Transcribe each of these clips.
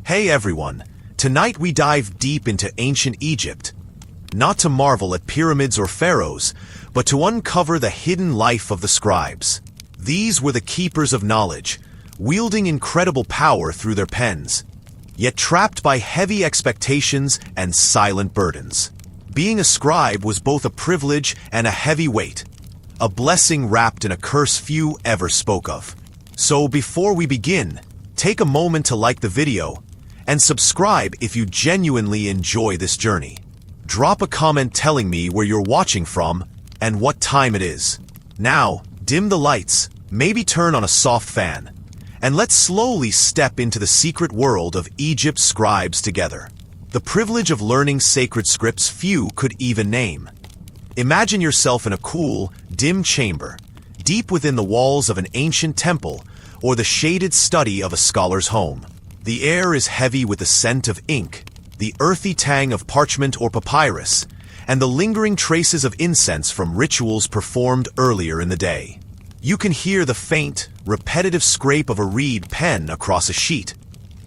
Hey everyone, tonight we dive deep into ancient Egypt, not to marvel at pyramids or pharaohs, but to uncover the hidden life of the scribes. These were the keepers of knowledge, wielding incredible power through their pens, yet trapped by heavy expectations and silent burdens. Being a scribe was both a privilege and a heavy weight, a blessing wrapped in a curse few ever spoke of. So before we begin, take a moment to like the video and subscribe if you genuinely enjoy this journey. Drop a comment telling me where you're watching from and what time it is. Now, dim the lights, maybe turn on a soft fan, and let's slowly step into the secret world of Egypt's scribes together. The privilege of learning sacred scripts few could even name. Imagine yourself in a cool, dim chamber, deep within the walls of an ancient temple or the shaded study of a scholar's home. The air is heavy with the scent of ink, the earthy tang of parchment or papyrus, and the lingering traces of incense from rituals performed earlier in the day. You can hear the faint, repetitive scrape of a reed pen across a sheet,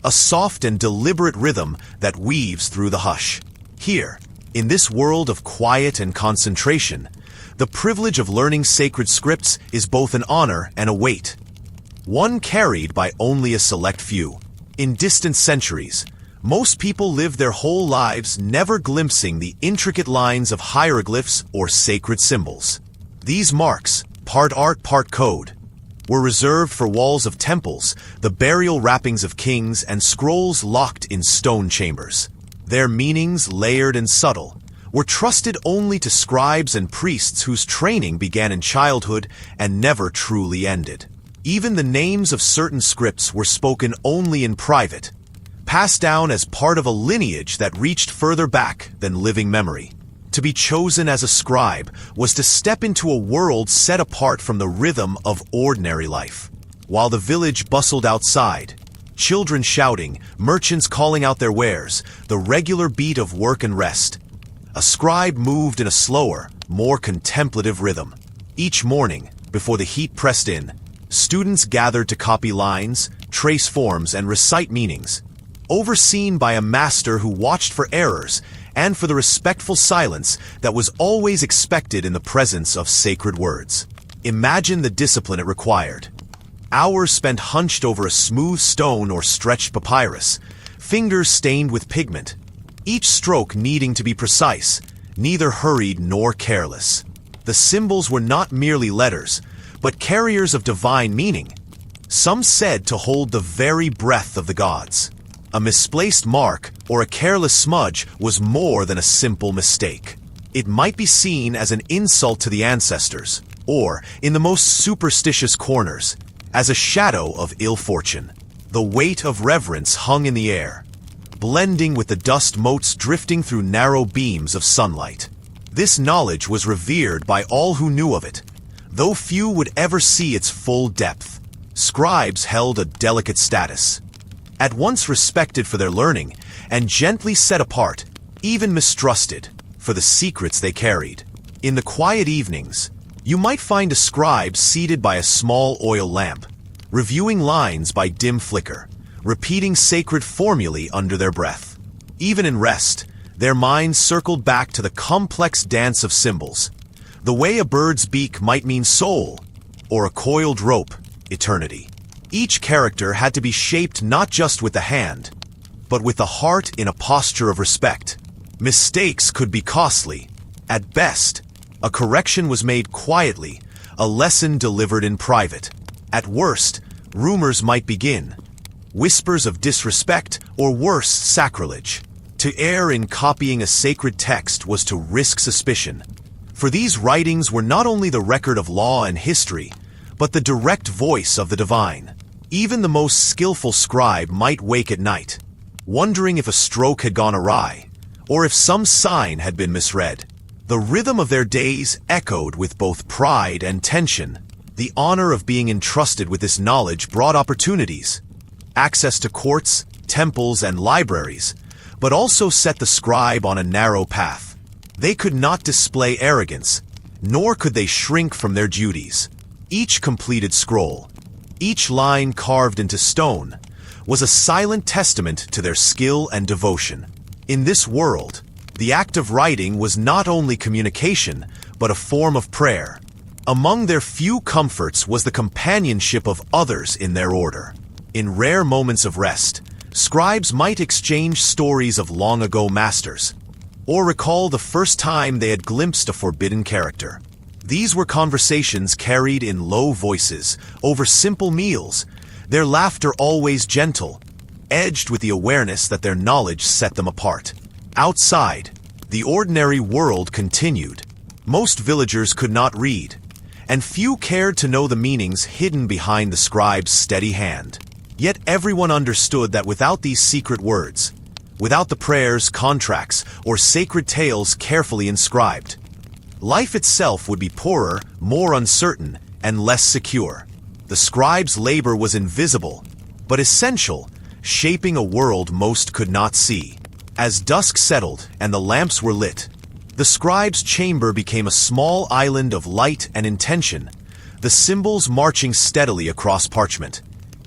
a soft and deliberate rhythm that weaves through the hush. Here, in this world of quiet and concentration, the privilege of learning sacred scripts is both an honor and a weight, one carried by only a select few. In distant centuries, most people lived their whole lives never glimpsing the intricate lines of hieroglyphs or sacred symbols. These marks, part art, part code, were reserved for walls of temples, the burial wrappings of kings, and scrolls locked in stone chambers. Their meanings, layered and subtle, were trusted only to scribes and priests whose training began in childhood and never truly ended. Even the names of certain scripts were spoken only in private, passed down as part of a lineage that reached further back than living memory. To be chosen as a scribe was to step into a world set apart from the rhythm of ordinary life. While the village bustled outside, children shouting, merchants calling out their wares, the regular beat of work and rest, a scribe moved in a slower, more contemplative rhythm. Each morning, before the heat pressed in, students gathered to copy lines, trace forms, and recite meanings, overseen by a master who watched for errors and for the respectful silence that was always expected in the presence of sacred words. Imagine the discipline it required. Hours spent hunched over a smooth stone or stretched papyrus, fingers stained with pigment, each stroke needing to be precise, neither hurried nor careless. The symbols were not merely letters, but carriers of divine meaning, some said to hold the very breath of the gods. A misplaced mark or a careless smudge was more than a simple mistake. It might be seen as an insult to the ancestors, or, in the most superstitious corners, as a shadow of ill fortune. The weight of reverence hung in the air, blending with the dust motes drifting through narrow beams of sunlight. This knowledge was revered by all who knew of it, though few would ever see its full depth. Scribes held a delicate status, at once respected for their learning and gently set apart, even mistrusted, for the secrets they carried. In the quiet evenings, you might find a scribe seated by a small oil lamp, reviewing lines by dim flicker, repeating sacred formulae under their breath. Even in rest, their minds circled back to the complex dance of symbols. The way a bird's beak might mean soul, or a coiled rope, eternity. Each character had to be shaped not just with the hand, but with the heart in a posture of respect. Mistakes could be costly. At best, a correction was made quietly, a lesson delivered in private. At worst, rumors might begin, whispers of disrespect or worse, sacrilege. To err in copying a sacred text was to risk suspicion. For these writings were not only the record of law and history, but the direct voice of the divine. Even the most skillful scribe might wake at night, wondering if a stroke had gone awry, or if some sign had been misread. The rhythm of their days echoed with both pride and tension. The honor of being entrusted with this knowledge brought opportunities, access to courts, temples, and libraries, but also set the scribe on a narrow path. They could not display arrogance, nor could they shrink from their duties. Each completed scroll, each line carved into stone, was a silent testament to their skill and devotion. In this world, the act of writing was not only communication, but a form of prayer. Among their few comforts was the companionship of others in their order. In rare moments of rest, scribes might exchange stories of long-ago masters, or recall the first time they had glimpsed a forbidden character. These were conversations carried in low voices, over simple meals, their laughter always gentle, edged with the awareness that their knowledge set them apart. Outside, the ordinary world continued. Most villagers could not read, and few cared to know the meanings hidden behind the scribe's steady hand. Yet everyone understood that without these secret words, without the prayers, contracts, or sacred tales carefully inscribed, life itself would be poorer, more uncertain, and less secure. The scribe's labor was invisible, but essential, shaping a world most could not see. As dusk settled and the lamps were lit, the scribe's chamber became a small island of light and intention, the symbols marching steadily across parchment,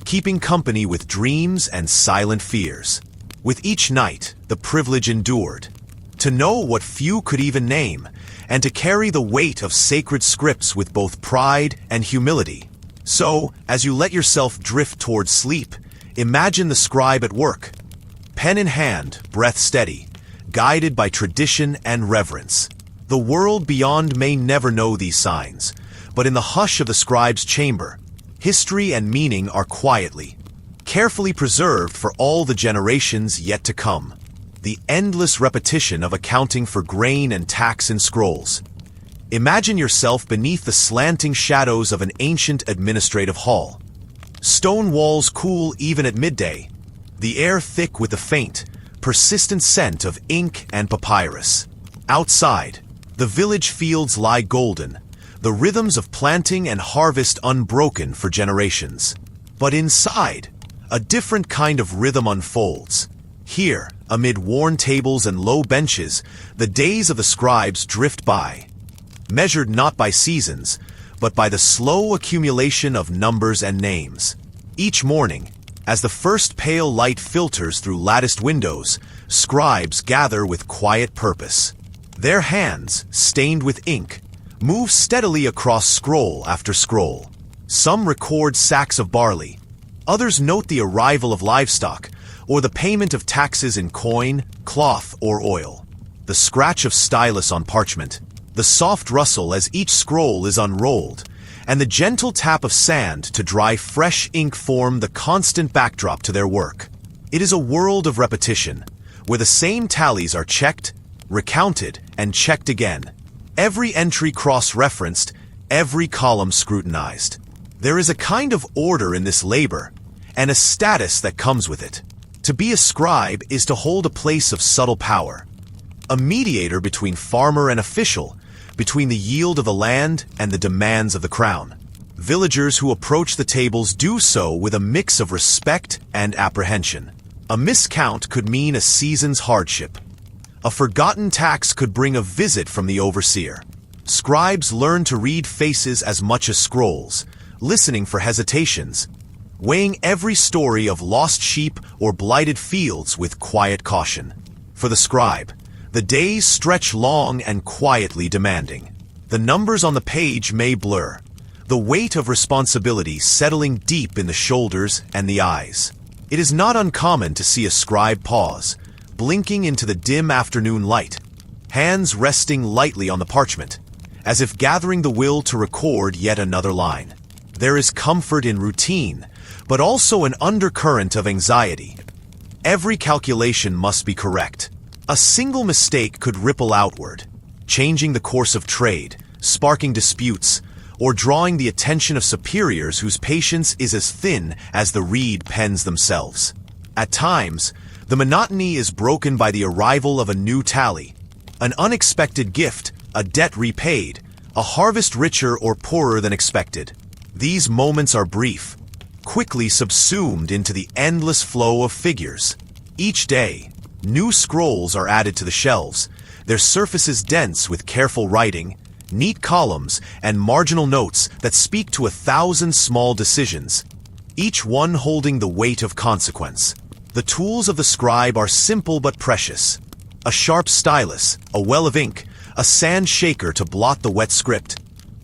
keeping company with dreams and silent fears. With each night, the privilege endured, to know what few could even name, and to carry the weight of sacred scripts with both pride and humility. So, as you let yourself drift towards sleep, imagine the scribe at work, pen in hand, breath steady, guided by tradition and reverence. The world beyond may never know these signs, but in the hush of the scribe's chamber, history and meaning are quietly, carefully preserved for all the generations yet to come. The endless repetition of accounting for grain and tax in scrolls. Imagine yourself beneath the slanting shadows of an ancient administrative hall. Stone walls cool even at midday, the air thick with the faint, persistent scent of ink and papyrus. Outside, the village fields lie golden, the rhythms of planting and harvest unbroken for generations. But inside, a different kind of rhythm unfolds. Here, amid worn tables and low benches, the days of the scribes drift by, measured not by seasons, but by the slow accumulation of numbers and names. Each morning, as the first pale light filters through latticed windows, scribes gather with quiet purpose. Their hands, stained with ink, move steadily across scroll after scroll. Some record sacks of barley, others note the arrival of livestock, or the payment of taxes in coin, cloth, or oil. The scratch of stylus on parchment, the soft rustle as each scroll is unrolled, and the gentle tap of sand to dry fresh ink form the constant backdrop to their work. It is a world of repetition, where the same tallies are checked, recounted, and checked again. Every entry cross-referenced, every column scrutinized. There is a kind of order in this labor, and a status that comes with it. To be a scribe is to hold a place of subtle power, a mediator between farmer and official, between the yield of the land and the demands of the crown. Villagers who approach the tables do so with a mix of respect and apprehension. A miscount could mean a season's hardship. A forgotten tax could bring a visit from the overseer. Scribes learn to read faces as much as scrolls, listening for hesitations, weighing every story of lost sheep or blighted fields with quiet caution. For the scribe, the days stretch long and quietly demanding. The numbers on the page may blur, the weight of responsibility settling deep in the shoulders and the eyes. It is not uncommon to see a scribe pause, blinking into the dim afternoon light, hands resting lightly on the parchment, as if gathering the will to record yet another line. There is comfort in routine, but also an undercurrent of anxiety. Every calculation must be correct. A single mistake could ripple outward, changing the course of trade, sparking disputes, or drawing the attention of superiors whose patience is as thin as the reed pens themselves. At times, the monotony is broken by the arrival of a new tally, an unexpected gift, a debt repaid, a harvest richer or poorer than expected. These moments are brief, quickly subsumed into the endless flow of figures. Each day, new scrolls are added to the shelves, their surfaces dense with careful writing, neat columns, and marginal notes that speak to 1,000 small decisions. each one holding the weight of consequence. The tools of the scribe are simple but precious. A sharp stylus, a well of ink, a sand shaker to blot the wet script,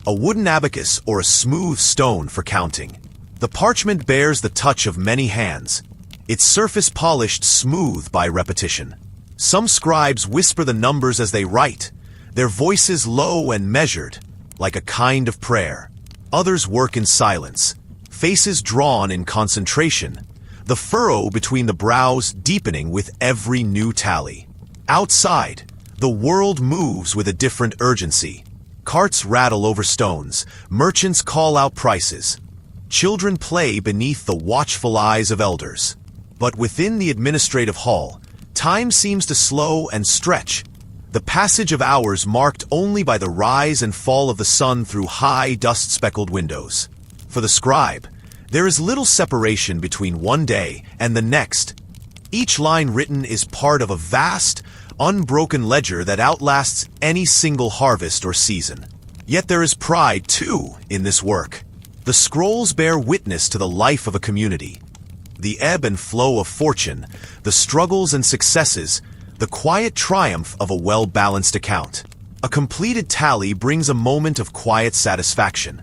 a wooden abacus or a smooth stone for counting. The parchment bears the touch of many hands, its surface polished smooth by repetition. Some scribes whisper the numbers as they write, their voices low and measured, like a kind of prayer. Others work in silence, faces drawn in concentration, the furrow between the brows deepening with every new tally. Outside, the world moves with a different urgency. Carts rattle over stones, merchants call out prices. Children play beneath the watchful eyes of elders. But within the administrative hall, time seems to slow and stretch, the passage of hours marked only by the rise and fall of the sun through high, dust-speckled windows. For the scribe, there is little separation between one day and the next. Each line written is part of a vast, unbroken ledger that outlasts any single harvest or season. Yet there is pride, too, in this work. The scrolls bear witness to the life of a community. The ebb and flow of fortune, the struggles and successes, the quiet triumph of a well-balanced account. A completed tally brings a moment of quiet satisfaction.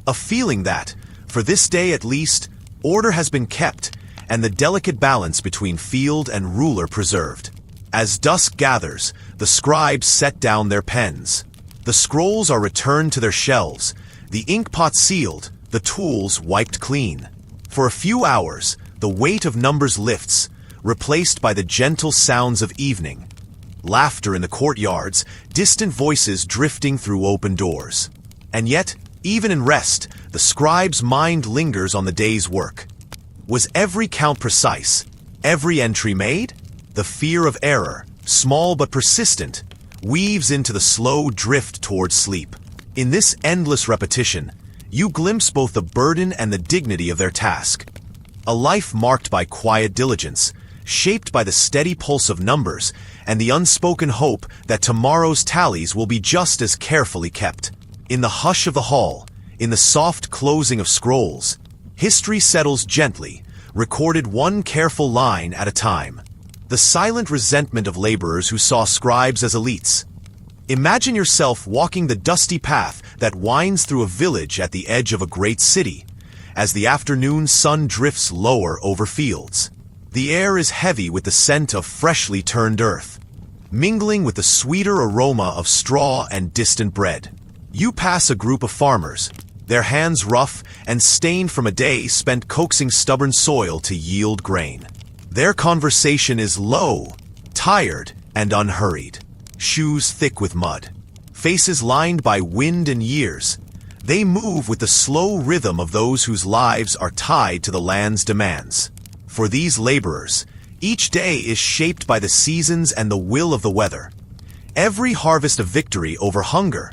A feeling that, for this day at least, order has been kept and the delicate balance between field and ruler preserved. As dusk gathers, the scribes set down their pens. The scrolls are returned to their shelves, the inkpot sealed, the tools wiped clean. For a few hours, the weight of numbers lifts, replaced by the gentle sounds of evening. Laughter in the courtyards, distant voices drifting through open doors. And yet, even in rest, the scribe's mind lingers on the day's work. Was every count precise? Every entry made? The fear of error, small but persistent, weaves into the slow drift towards sleep. In this endless repetition, you glimpse both the burden and the dignity of their task. A life marked by quiet diligence, shaped by the steady pulse of numbers and the unspoken hope that tomorrow's tallies will be just as carefully kept. In the hush of the hall, in the soft closing of scrolls, history settles gently, recorded one careful line at a time. The silent resentment of laborers who saw scribes as elites. Imagine yourself walking the dusty path that winds through a village at the edge of a great city, as the afternoon sun drifts lower over fields. The air is heavy with the scent of freshly turned earth, mingling with the sweeter aroma of straw and distant bread. You pass a group of farmers, their hands rough and stained from a day spent coaxing stubborn soil to yield grain. Their conversation is low, tired, and unhurried. Shoes thick with mud, faces lined by wind and years. They move with the slow rhythm of those whose lives are tied to the land's demands. For these laborers, each day is shaped by the seasons and the will of the weather. Every harvest a victory over hunger,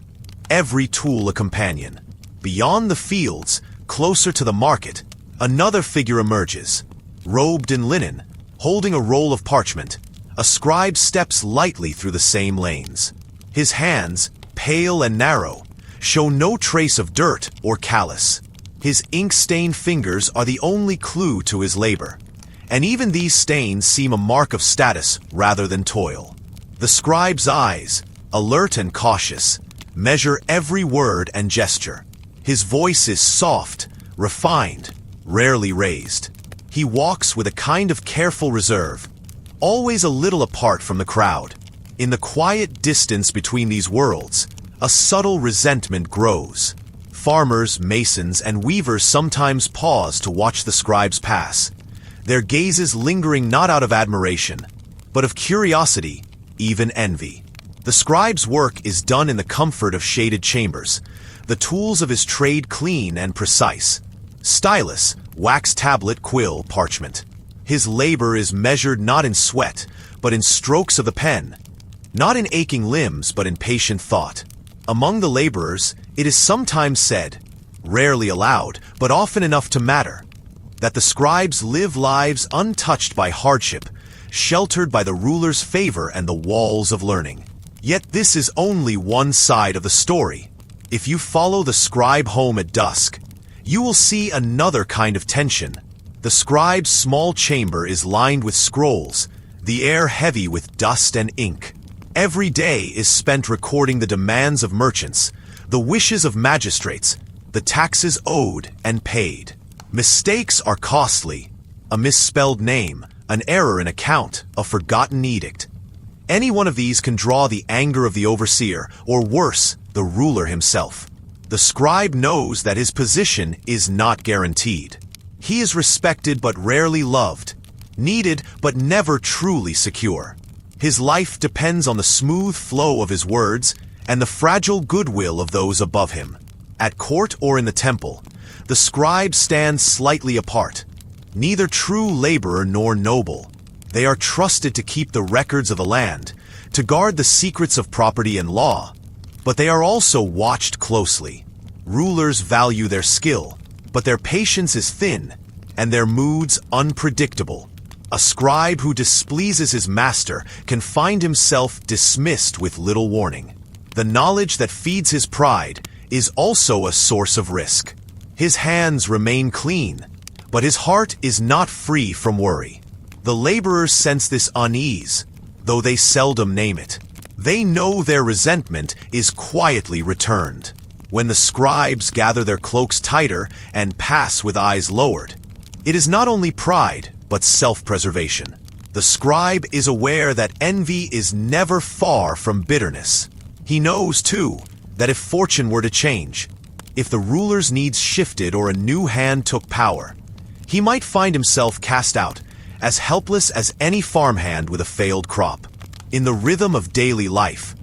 every tool a companion. Beyond the fields, closer to the market, another figure emerges. Robed in linen, holding a roll of parchment, a scribe steps lightly through the same lanes. His hands, pale and narrow, show no trace of dirt or callus. His ink-stained fingers are the only clue to his labor. And even these stains seem a mark of status rather than toil. The scribe's eyes, alert and cautious, measure every word and gesture. His voice is soft, refined, rarely raised. He walks with a kind of careful reserve, always a little apart from the crowd. In the quiet distance between these worlds, a subtle resentment grows. Farmers, masons, and weavers sometimes pause to watch the scribes pass, their gazes lingering not out of admiration, but of curiosity, even envy. The scribe's work is done in the comfort of shaded chambers, the tools of his trade clean and precise. Stylus, wax tablet, quill, parchment. His labor is measured not in sweat, but in strokes of the pen, not in aching limbs, but in patient thought. Among the laborers, it is sometimes said, rarely aloud, but often enough to matter, that the scribes live lives untouched by hardship, sheltered by the ruler's favor and the walls of learning. Yet this is only one side of the story. If you follow the scribe home at dusk, you will see another kind of tension. The scribe's small chamber is lined with scrolls, the air heavy with dust and ink. Every day is spent recording the demands of merchants, the wishes of magistrates, the taxes owed and paid. Mistakes are costly. A misspelled name, an error in account, a forgotten edict. Any one of these can draw the anger of the overseer, or worse, the ruler himself. The scribe knows that his position is not guaranteed. He is respected but rarely loved, needed but never truly secure. His life depends on the smooth flow of his words and the fragile goodwill of those above him. At court or in the temple, the scribe stands slightly apart. Neither true laborer nor noble. They are trusted to keep the records of the land, to guard the secrets of property and law. But they are also watched closely. Rulers value their skill, but their patience is thin, and their moods unpredictable. A scribe who displeases his master can find himself dismissed with little warning. The knowledge that feeds his pride is also a source of risk. His hands remain clean, but his heart is not free from worry. The laborers sense this unease, though they seldom name it. They know their resentment is quietly returned. When the scribes gather their cloaks tighter and pass with eyes lowered, it is not only pride, but self-preservation. The scribe is aware that envy is never far from bitterness. He knows, too, that if fortune were to change, if the ruler's needs shifted or a new hand took power, he might find himself cast out, as helpless as any farmhand with a failed crop. In the rhythm of daily life,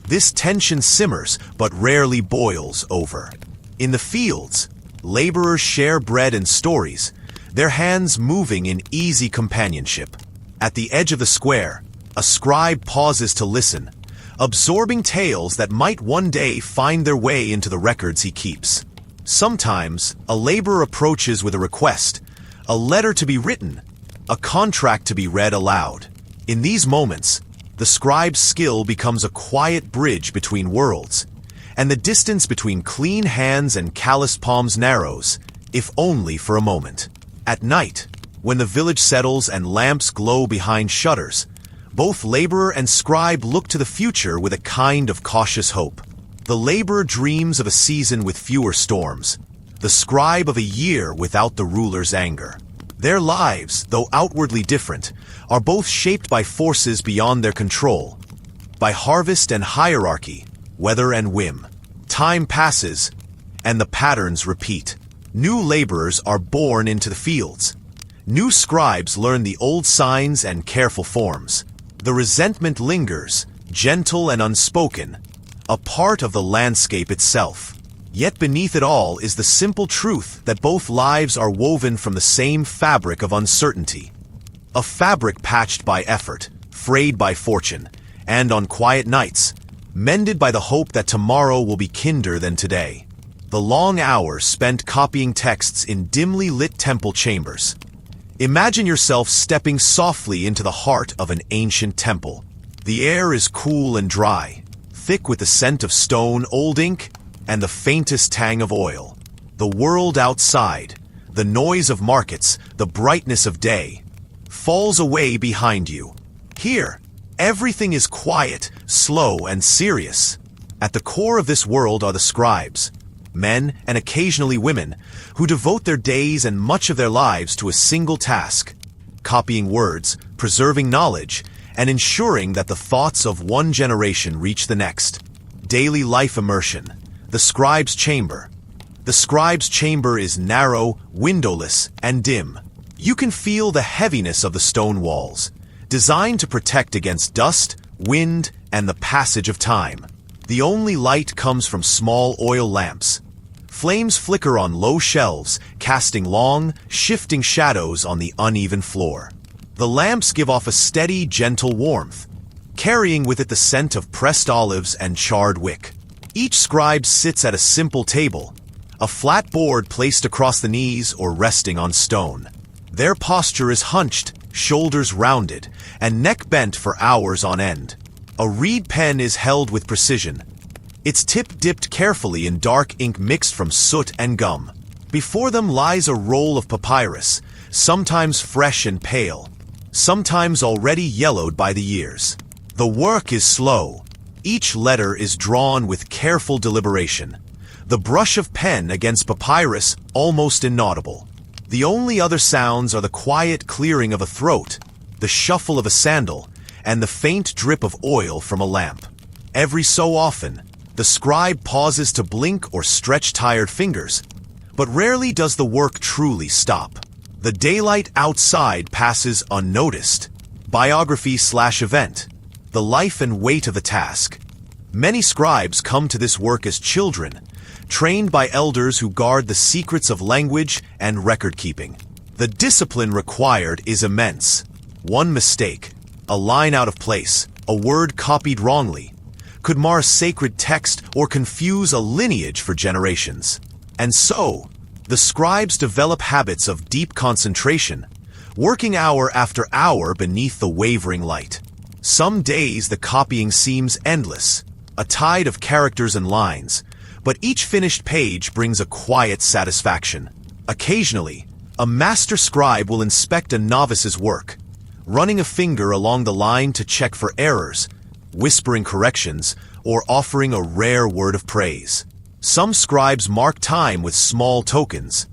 this tension simmers but rarely boils over. In the fields, laborers share bread and stories, their hands moving in easy companionship. At the edge of the square, a scribe pauses to listen, absorbing tales that might one day find their way into the records he keeps. Sometimes, a laborer approaches with a request, a letter to be written, a contract to be read aloud. In these moments, the scribe's skill becomes a quiet bridge between worlds, and the distance between clean hands and calloused palms narrows, if only for a moment. At night, when the village settles and lamps glow behind shutters, both laborer and scribe look to the future with a kind of cautious hope. The laborer dreams of a season with fewer storms, the scribe of a year without the ruler's anger. Their lives, though outwardly different, are both shaped by forces beyond their control, by harvest and hierarchy, weather and whim. Time passes, and the patterns repeat. New laborers are born into the fields. New scribes learn the old signs and careful forms. The resentment lingers, gentle and unspoken, a part of the landscape itself. Yet beneath it all is the simple truth that both lives are woven from the same fabric of uncertainty. A fabric patched by effort, frayed by fortune, and on quiet nights, mended by the hope that tomorrow will be kinder than today. The long hours spent copying texts in dimly lit temple chambers. Imagine yourself stepping softly into the heart of an ancient temple. The air is cool and dry, thick with the scent of stone, old ink, and the faintest tang of oil. The world outside, the noise of markets, the brightness of day, falls away behind you. Here, everything is quiet, slow, and serious. At the core of this world are the scribes, men and occasionally women, who devote their days and much of their lives to a single task: copying words, preserving knowledge, and ensuring that the thoughts of one generation reach the next. Daily life immersion. The scribe's chamber. The scribe's chamber is narrow, windowless, and dim. You can feel the heaviness of the stone walls, designed to protect against dust, wind, and the passage of time. The only light comes from small oil lamps. Flames flicker on low shelves, casting long, shifting shadows on the uneven floor. The lamps give off a steady, gentle warmth, carrying with it the scent of pressed olives and charred wick. Each scribe sits at a simple table, a flat board placed across the knees or resting on stone. Their posture is hunched, shoulders rounded, and neck bent for hours on end. A reed pen is held with precision, its tip dipped carefully in dark ink mixed from soot and gum. Before them lies a roll of papyrus, sometimes fresh and pale, sometimes already yellowed by the years. The work is slow. Each letter is drawn with careful deliberation. The brush of pen against papyrus almost inaudible. The only other sounds are the quiet clearing of a throat, the shuffle of a sandal, and the faint drip of oil from a lamp. Every so often, the scribe pauses to blink or stretch tired fingers, but rarely does the work truly stop. The daylight outside passes unnoticed. Biography/event. The life and weight of the task. Many scribes come to this work as children, trained by elders who guard the secrets of language and record-keeping. The discipline required is immense. One mistake, a line out of place, a word copied wrongly, could mar a sacred text or confuse a lineage for generations. And so, the scribes develop habits of deep concentration, working hour after hour beneath the wavering light. Some days the copying seems endless, a tide of characters and lines, but each finished page brings a quiet satisfaction. Occasionally, a master scribe will inspect a novice's work, running a finger along the line to check for errors, whispering corrections, or offering a rare word of praise. Some scribes mark time with small tokens.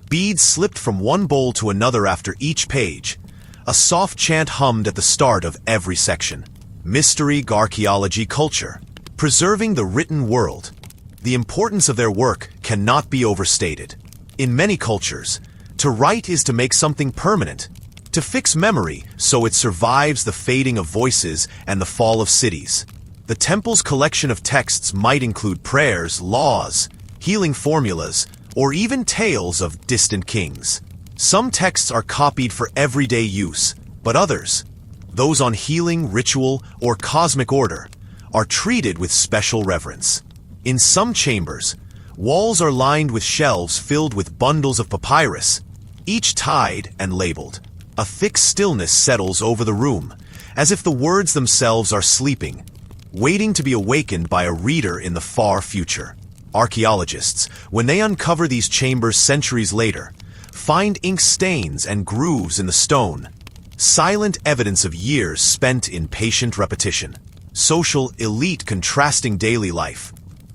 Beads slipped from one bowl to another after each page, a soft chant hummed at the start of every section. Mystery, archaeology, culture. Preserving the written world. The importance of their work cannot be overstated. In many cultures, to write is to make something permanent, to fix memory so it survives the fading of voices and the fall of cities. The temple's collection of texts might include prayers, laws, healing formulas, or even tales of distant kings. Some texts are copied for everyday use, but others, those on healing, ritual, or cosmic order, are treated with special reverence. In some chambers, walls are lined with shelves filled with bundles of papyrus, each tied and labeled. A thick stillness settles over the room, as if the words themselves are sleeping, waiting to be awakened by a reader in the far future. Archaeologists, when they uncover these chambers centuries later, find ink stains and grooves in the stone, silent evidence of years spent in patient repetition. Social elite contrasting daily life.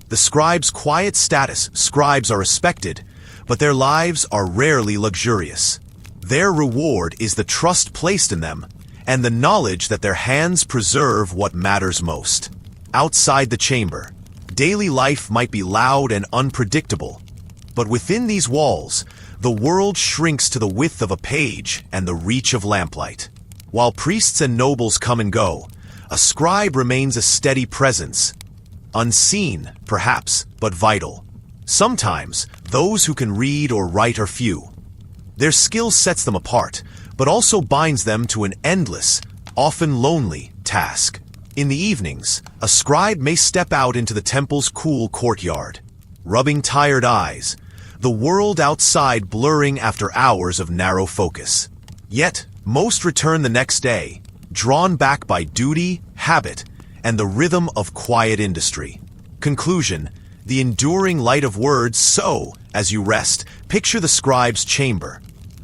The scribe's quiet status. Scribes are respected, but their lives are rarely luxurious. Their reward is the trust placed in them and the knowledge that their hands preserve what matters most. Outside the chamber, daily life might be loud and unpredictable, but within these walls, the world shrinks to the width of a page and the reach of lamplight. While priests and nobles come and go, a scribe remains a steady presence. Unseen, perhaps, but vital. Sometimes, those who can read or write are few. Their skill sets them apart, but also binds them to an endless, often lonely, task. In the evenings, a scribe may step out into the temple's cool courtyard, rubbing tired eyes, the world outside blurring after hours of narrow focus. Yet, most return the next day, drawn back by duty, habit, and the rhythm of quiet industry. Conclusion: the enduring light of words. So, as you rest, picture the scribe's chamber.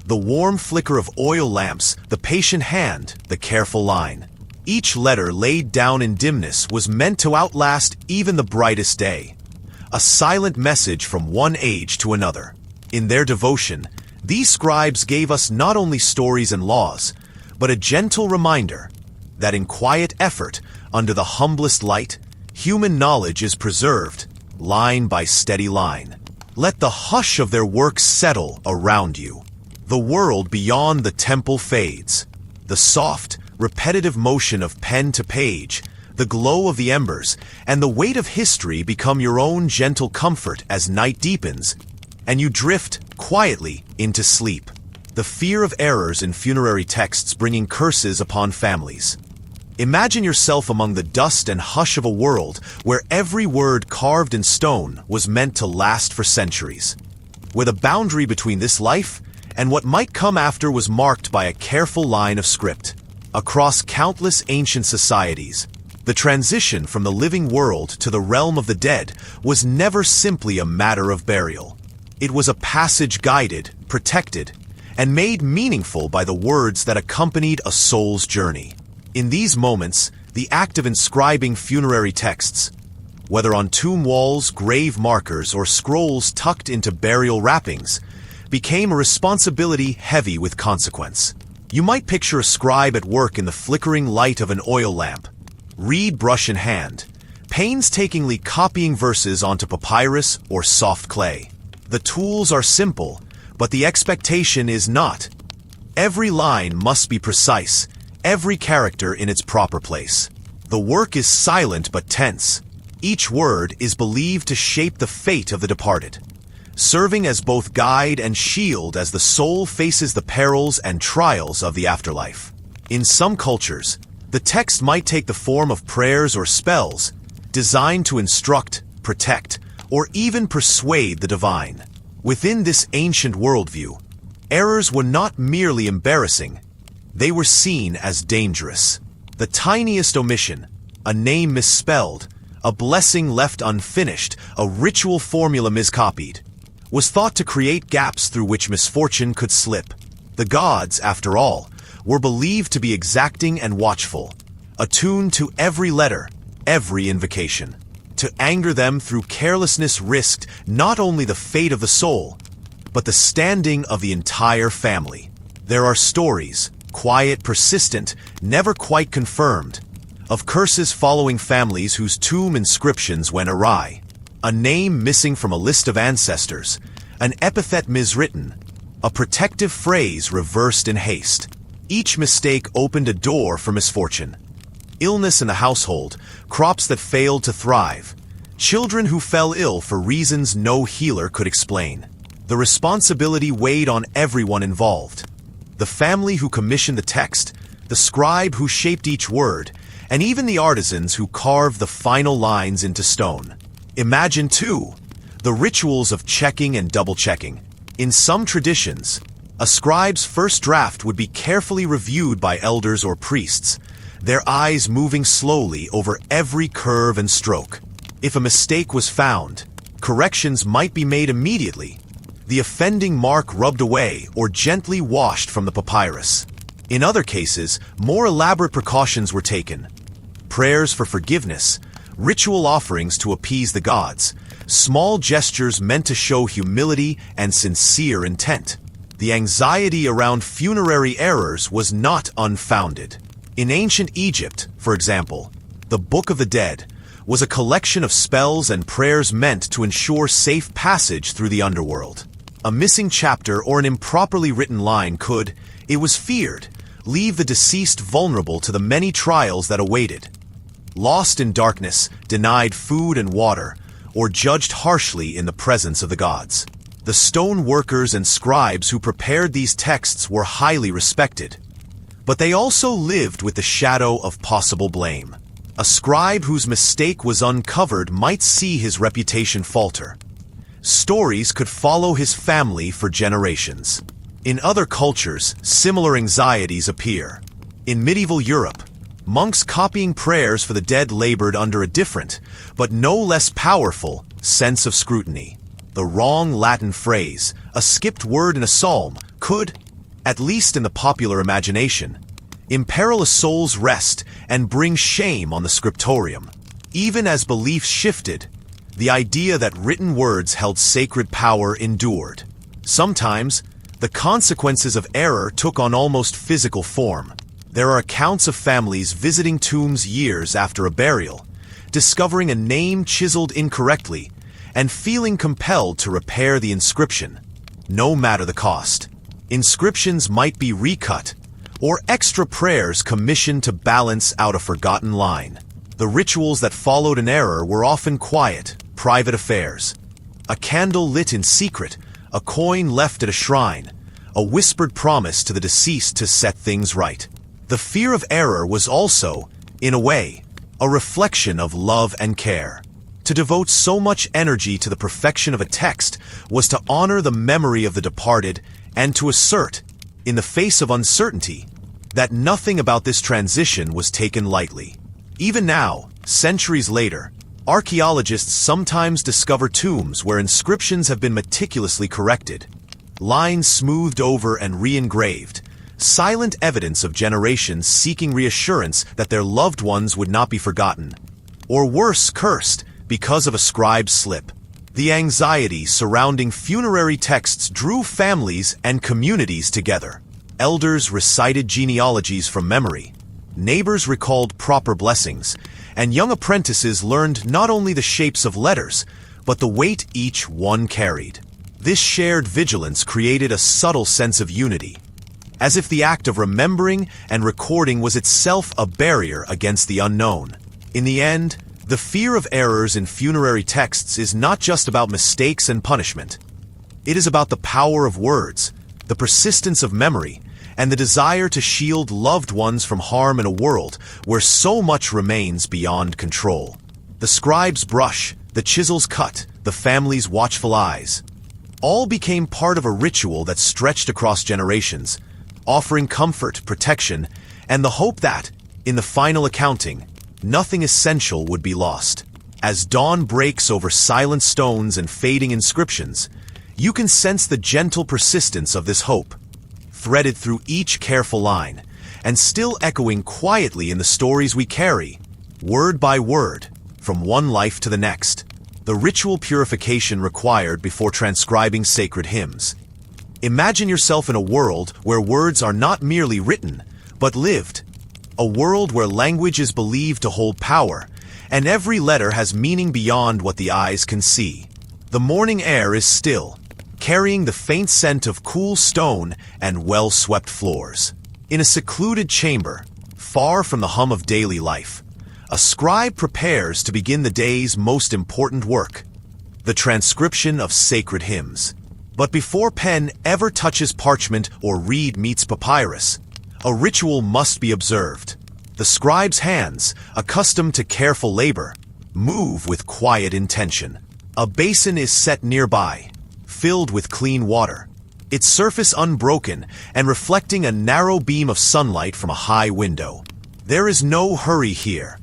The warm flicker of oil lamps, the patient hand, the careful line. Each letter laid down in dimness was meant to outlast even the brightest day. A silent message from one age to another. In their devotion, these scribes gave us not only stories and laws, but a gentle reminder that in quiet effort, under the humblest light, human knowledge is preserved, line by steady line. Let the hush of their work settle around you. The world beyond the temple fades. The soft, repetitive motion of pen to page, the glow of the embers, and the weight of history become your own gentle comfort as night deepens, and you drift quietly into sleep. The fear of errors in funerary texts bringing curses upon families. Imagine yourself among the dust and hush of a world where every word carved in stone was meant to last for centuries. Where the boundary between this life and what might come after was marked by a careful line of script. Across countless ancient societies, the transition from the living world to the realm of the dead was never simply a matter of burial. It was a passage guided, protected, and made meaningful by the words that accompanied a soul's journey. In these moments, the act of inscribing funerary texts, whether on tomb walls, grave markers, or scrolls tucked into burial wrappings, became a responsibility heavy with consequence. You might picture a scribe at work in the flickering light of an oil lamp, reed brush in hand, painstakingly copying verses onto papyrus or soft clay. The tools are simple, but the expectation is not. Every line must be precise, every character in its proper place. The work is silent but tense. Each word is believed to shape the fate of the departed, serving as both guide and shield as the soul faces the perils and trials of the afterlife. In some cultures, the text might take the form of prayers or spells, designed to instruct, protect, or even persuade the divine. Within this ancient worldview, errors were not merely embarrassing, they were seen as dangerous. The tiniest omission, a name misspelled, a blessing left unfinished, a ritual formula miscopied, was thought to create gaps through which misfortune could slip. The gods, after all, were believed to be exacting and watchful, attuned to every letter, every invocation. To anger them through carelessness risked not only the fate of the soul, but the standing of the entire family. There are stories, quiet, persistent, never quite confirmed, of curses following families whose tomb inscriptions went awry. A name missing from a list of ancestors, an epithet miswritten, a protective phrase reversed in haste. Each mistake opened a door for misfortune. Illness in the household, crops that failed to thrive, children who fell ill for reasons no healer could explain. The responsibility weighed on everyone involved. The family who commissioned the text, the scribe who shaped each word, and even the artisans who carved the final lines into stone. Imagine, too, the rituals of checking and double-checking. In some traditions, a scribe's first draft would be carefully reviewed by elders or priests, their eyes moving slowly over every curve and stroke. If a mistake was found, corrections might be made immediately, the offending mark rubbed away or gently washed from the papyrus. In other cases, more elaborate precautions were taken. Prayers for forgiveness, ritual offerings to appease the gods, small gestures meant to show humility and sincere intent. The anxiety around funerary errors was not unfounded. In ancient Egypt, for example, the Book of the Dead was a collection of spells and prayers meant to ensure safe passage through the underworld. A missing chapter or an improperly written line could, it was feared, leave the deceased vulnerable to the many trials that awaited. Lost in darkness, denied food and water, or judged harshly in the presence of the gods. The stone workers and scribes who prepared these texts were highly respected, but they also lived with the shadow of possible blame. A scribe whose mistake was uncovered might see his reputation falter. Stories could follow his family for generations. In other cultures, similar anxieties appear. In medieval Europe, monks copying prayers for the dead labored under a different, but no less powerful, sense of scrutiny. The wrong Latin phrase, a skipped word in a psalm, could, at least in the popular imagination, imperil a soul's rest and bring shame on the scriptorium. Even as beliefs shifted, the idea that written words held sacred power endured. Sometimes, the consequences of error took on almost physical form. There are accounts of families visiting tombs years after a burial, discovering a name chiseled incorrectly, and feeling compelled to repair the inscription, no matter the cost. Inscriptions might be recut, or extra prayers commissioned to balance out a forgotten line. The rituals that followed an error were often quiet, private affairs. A candle lit in secret, a coin left at a shrine, a whispered promise to the deceased to set things right. The fear of error was also, in a way, a reflection of love and care. To devote so much energy to the perfection of a text was to honor the memory of the departed and to assert, in the face of uncertainty, that nothing about this transition was taken lightly. Even now, centuries later, Archaeologists sometimes discover tombs where inscriptions have been meticulously corrected, lines smoothed over and re-engraved, silent evidence of generations seeking reassurance that their loved ones would not be forgotten, or worse, cursed because of a scribe's slip. The anxiety surrounding funerary texts drew families and communities together. Elders recited genealogies from memory, neighbors recalled proper blessings, and young apprentices learned not only the shapes of letters, but the weight each one carried. This shared vigilance created a subtle sense of unity, as if the act of remembering and recording was itself a barrier against the unknown. In the end, the fear of errors in funerary texts is not just about mistakes and punishment. It is about the power of words, the persistence of memory, and the desire to shield loved ones from harm in a world where so much remains beyond control. The scribe's brush, the chisel's cut, the family's watchful eyes, all became part of a ritual that stretched across generations, offering comfort, protection, and the hope that, in the final accounting, nothing essential would be lost. As dawn breaks over silent stones and fading inscriptions, you can sense the gentle persistence of this hope, threaded through each careful line, and still echoing quietly in the stories we carry, word by word, from one life to the next. The ritual purification required before transcribing sacred hymns. Imagine yourself in a world where words are not merely written, but lived. A world where language is believed to hold power, and every letter has meaning beyond what the eyes can see. The morning air is still, carrying the faint scent of cool stone and well-swept floors. In a secluded chamber, far from the hum of daily life, a scribe prepares to begin the day's most important work, the transcription of sacred hymns. But before pen ever touches parchment or reed meets papyrus, a ritual must be observed. The scribe's hands, accustomed to careful labor, move with quiet intention. A basin is set nearby, filled with clean water, its surface unbroken and reflecting a narrow beam of sunlight from a high window. There is no hurry here,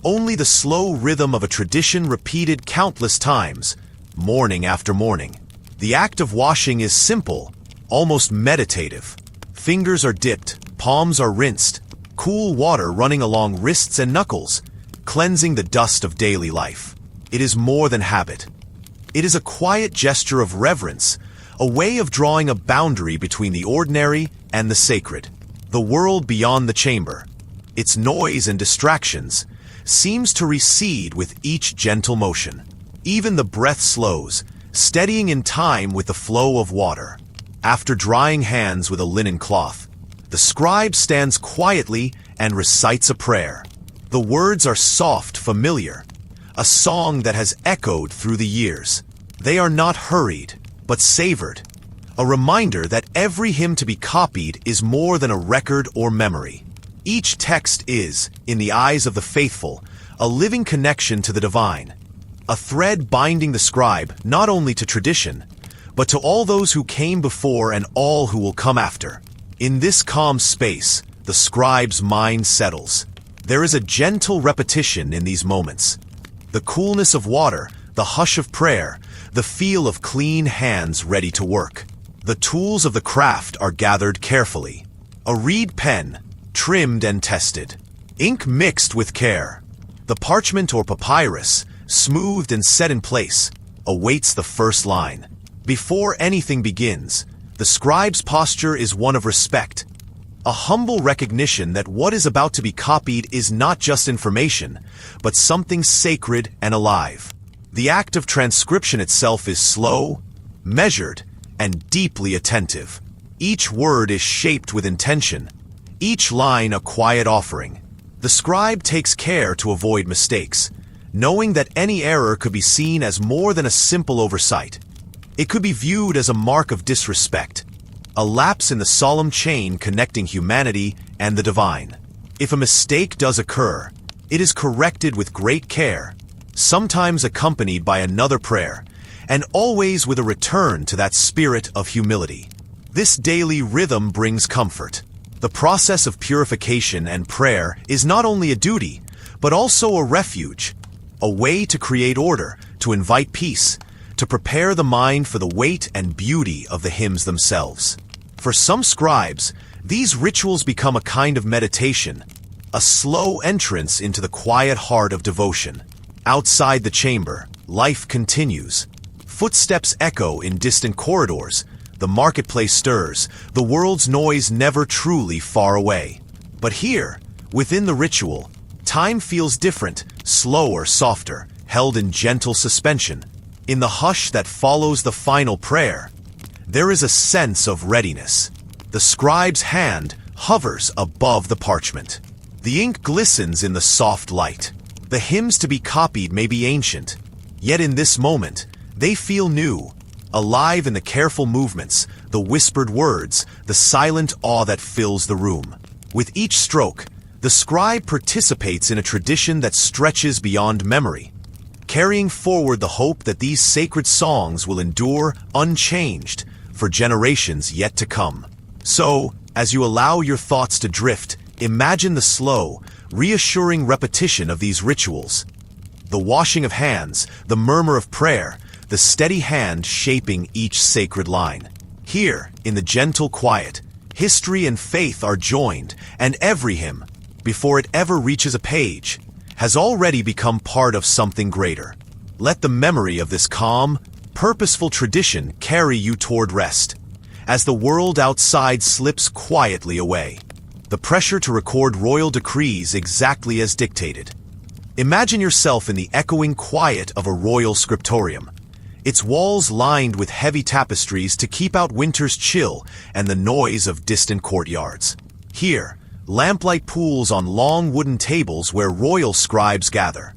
only the slow rhythm of a tradition repeated countless times, morning after morning. The act of washing is simple, almost meditative. Fingers are dipped, palms are rinsed, cool water running along wrists and knuckles, cleansing the dust of daily life. It is more than habit. It is a quiet gesture of reverence, a way of drawing a boundary between the ordinary and the sacred. The world beyond the chamber, its noise and distractions, seems to recede with each gentle motion. Even the breath slows, steadying in time with the flow of water. After drying hands with a linen cloth, the scribe stands quietly and recites a prayer. The words are soft, familiar, a song that has echoed through the years. They are not hurried, but savored, a reminder that every hymn to be copied is more than a record or memory. Each text is, in the eyes of the faithful, a living connection to the divine, a thread binding the scribe not only to tradition, but to all those who came before and all who will come after. In this calm space, the scribe's mind settles. There is a gentle repetition in these moments. The coolness of water, the hush of prayer, the feel of clean hands ready to work. The tools of the craft are gathered carefully. A reed pen, trimmed and tested. Ink mixed with care. The parchment or papyrus, smoothed and set in place, awaits the first line. Before anything begins, the scribe's posture is one of respect, a humble recognition that what is about to be copied is not just information, but something sacred and alive. The act of transcription itself is slow, measured, and deeply attentive. Each word is shaped with intention, each line a quiet offering. The scribe takes care to avoid mistakes, knowing that any error could be seen as more than a simple oversight. It could be viewed as a mark of disrespect, a lapse in the solemn chain connecting humanity and the divine. If a mistake does occur, it is corrected with great care, sometimes accompanied by another prayer, and always with a return to that spirit of humility. This daily rhythm brings comfort. The process of purification and prayer is not only a duty, but also a refuge, a way to create order, to invite peace, to prepare the mind for the weight and beauty of the hymns themselves. For some scribes, these rituals become a kind of meditation, a slow entrance into the quiet heart of devotion. Outside the chamber, life continues. Footsteps echo in distant corridors, the marketplace stirs, the world's noise never truly far away. But here, within the ritual, time feels different, slower, softer, held in gentle suspension. In the hush that follows the final prayer, there is a sense of readiness. The scribe's hand hovers above the parchment. The ink glistens in the soft light. The hymns to be copied may be ancient, yet in this moment, they feel new, alive in the careful movements, the whispered words, the silent awe that fills the room. With each stroke, the scribe participates in a tradition that stretches beyond memory, carrying forward the hope that these sacred songs will endure unchanged for generations yet to come. So, as you allow your thoughts to drift, imagine the slow, reassuring repetition of these rituals. The washing of hands, the murmur of prayer, the steady hand shaping each sacred line. Here, in the gentle quiet, history and faith are joined, and every hymn, before it ever reaches a page, has already become part of something greater. Let the memory of this calm, purposeful tradition carry you toward rest, as the world outside slips quietly away. The pressure to record royal decrees exactly as dictated. Imagine yourself in the echoing quiet of a royal scriptorium, its walls lined with heavy tapestries to keep out winter's chill and the noise of distant courtyards. Here, lamplight pools on long wooden tables where royal scribes gather,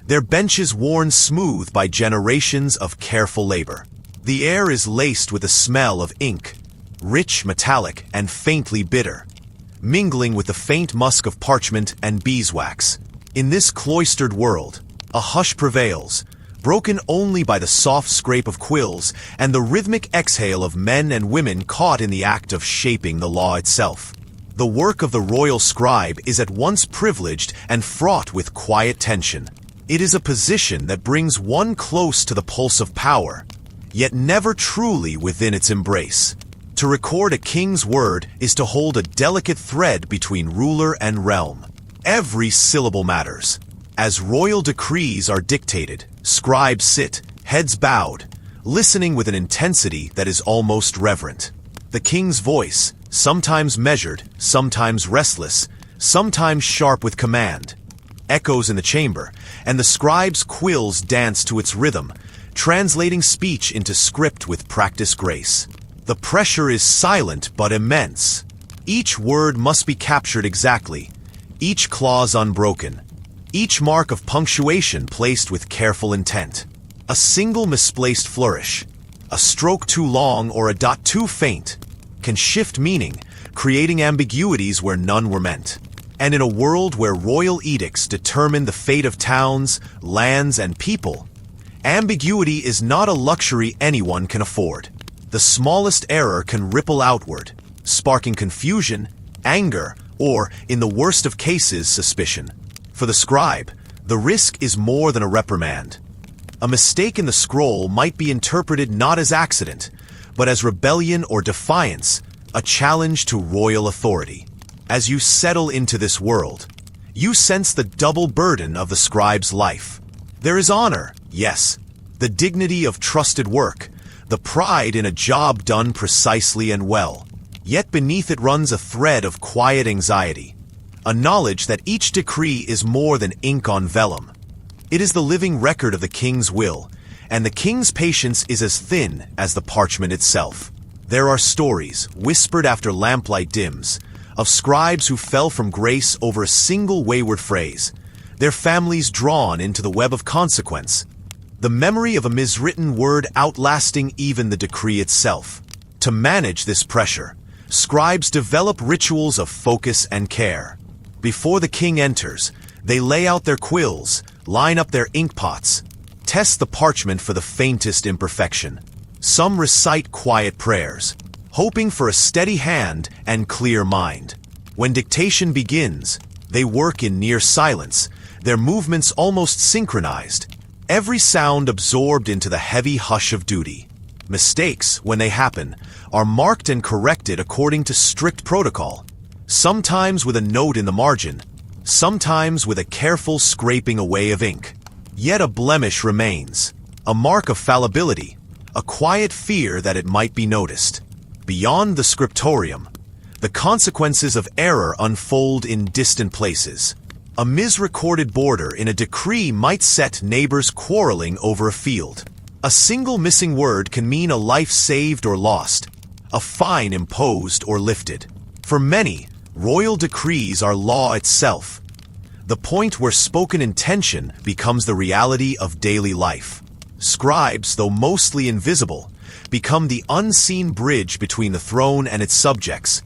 their benches worn smooth by generations of careful labor. The air is laced with the smell of ink, rich, metallic, and faintly bitter, mingling with the faint musk of parchment and beeswax. In this cloistered world, a hush prevails, broken only by the soft scrape of quills and the rhythmic exhale of men and women caught in the act of shaping the law itself. The work of the royal scribe is at once privileged and fraught with quiet tension. It is a position that brings one close to the pulse of power, yet never truly within its embrace. To record a king's word is to hold a delicate thread between ruler and realm. Every syllable matters. As royal decrees are dictated, scribes sit, heads bowed, listening with an intensity that is almost reverent. The king's voice, sometimes measured, sometimes restless, sometimes sharp with command, echoes in the chamber, and the scribe's quills dance to its rhythm, translating speech into script with practiced grace. The pressure is silent but immense. Each word must be captured exactly, each clause unbroken, each mark of punctuation placed with careful intent. A single misplaced flourish, a stroke too long or a dot too faint, can shift meaning, creating ambiguities where none were meant. And in a world where royal edicts determine the fate of towns, lands, and people, ambiguity is not a luxury anyone can afford. The smallest error can ripple outward, sparking confusion, anger, or, in the worst of cases, suspicion. For the scribe, the risk is more than a reprimand. A mistake in the scroll might be interpreted not as accident, but as rebellion or defiance, a challenge to royal authority. As you settle into this world, you sense the double burden of the scribe's life. There is honor, yes, the dignity of trusted work, the pride in a job done precisely and well. Yet beneath it runs a thread of quiet anxiety, a knowledge that each decree is more than ink on vellum. It is the living record of the king's will, and the king's patience is as thin as the parchment itself. There are stories, whispered after lamplight dims, of scribes who fell from grace over a single wayward phrase, their families drawn into the web of consequence, the memory of a miswritten word outlasting even the decree itself. To manage this pressure, scribes develop rituals of focus and care. Before the king enters, they lay out their quills, line up their inkpots, test the parchment for the faintest imperfection. Some recite quiet prayers, hoping for a steady hand and clear mind. When dictation begins, they work in near silence, their movements almost synchronized, every sound absorbed into the heavy hush of duty. Mistakes, when they happen, are marked and corrected according to strict protocol, sometimes with a note in the margin, sometimes with a careful scraping away of ink. Yet a blemish remains, a mark of fallibility, a quiet fear that it might be noticed. Beyond the scriptorium, the consequences of error unfold in distant places. A misrecorded border in a decree might set neighbors quarreling over a field. A single missing word can mean a life saved or lost, a fine imposed or lifted. For many, royal decrees are law itself, the point where spoken intention becomes the reality of daily life. Scribes, though mostly invisible, become the unseen bridge between the throne and its subjects.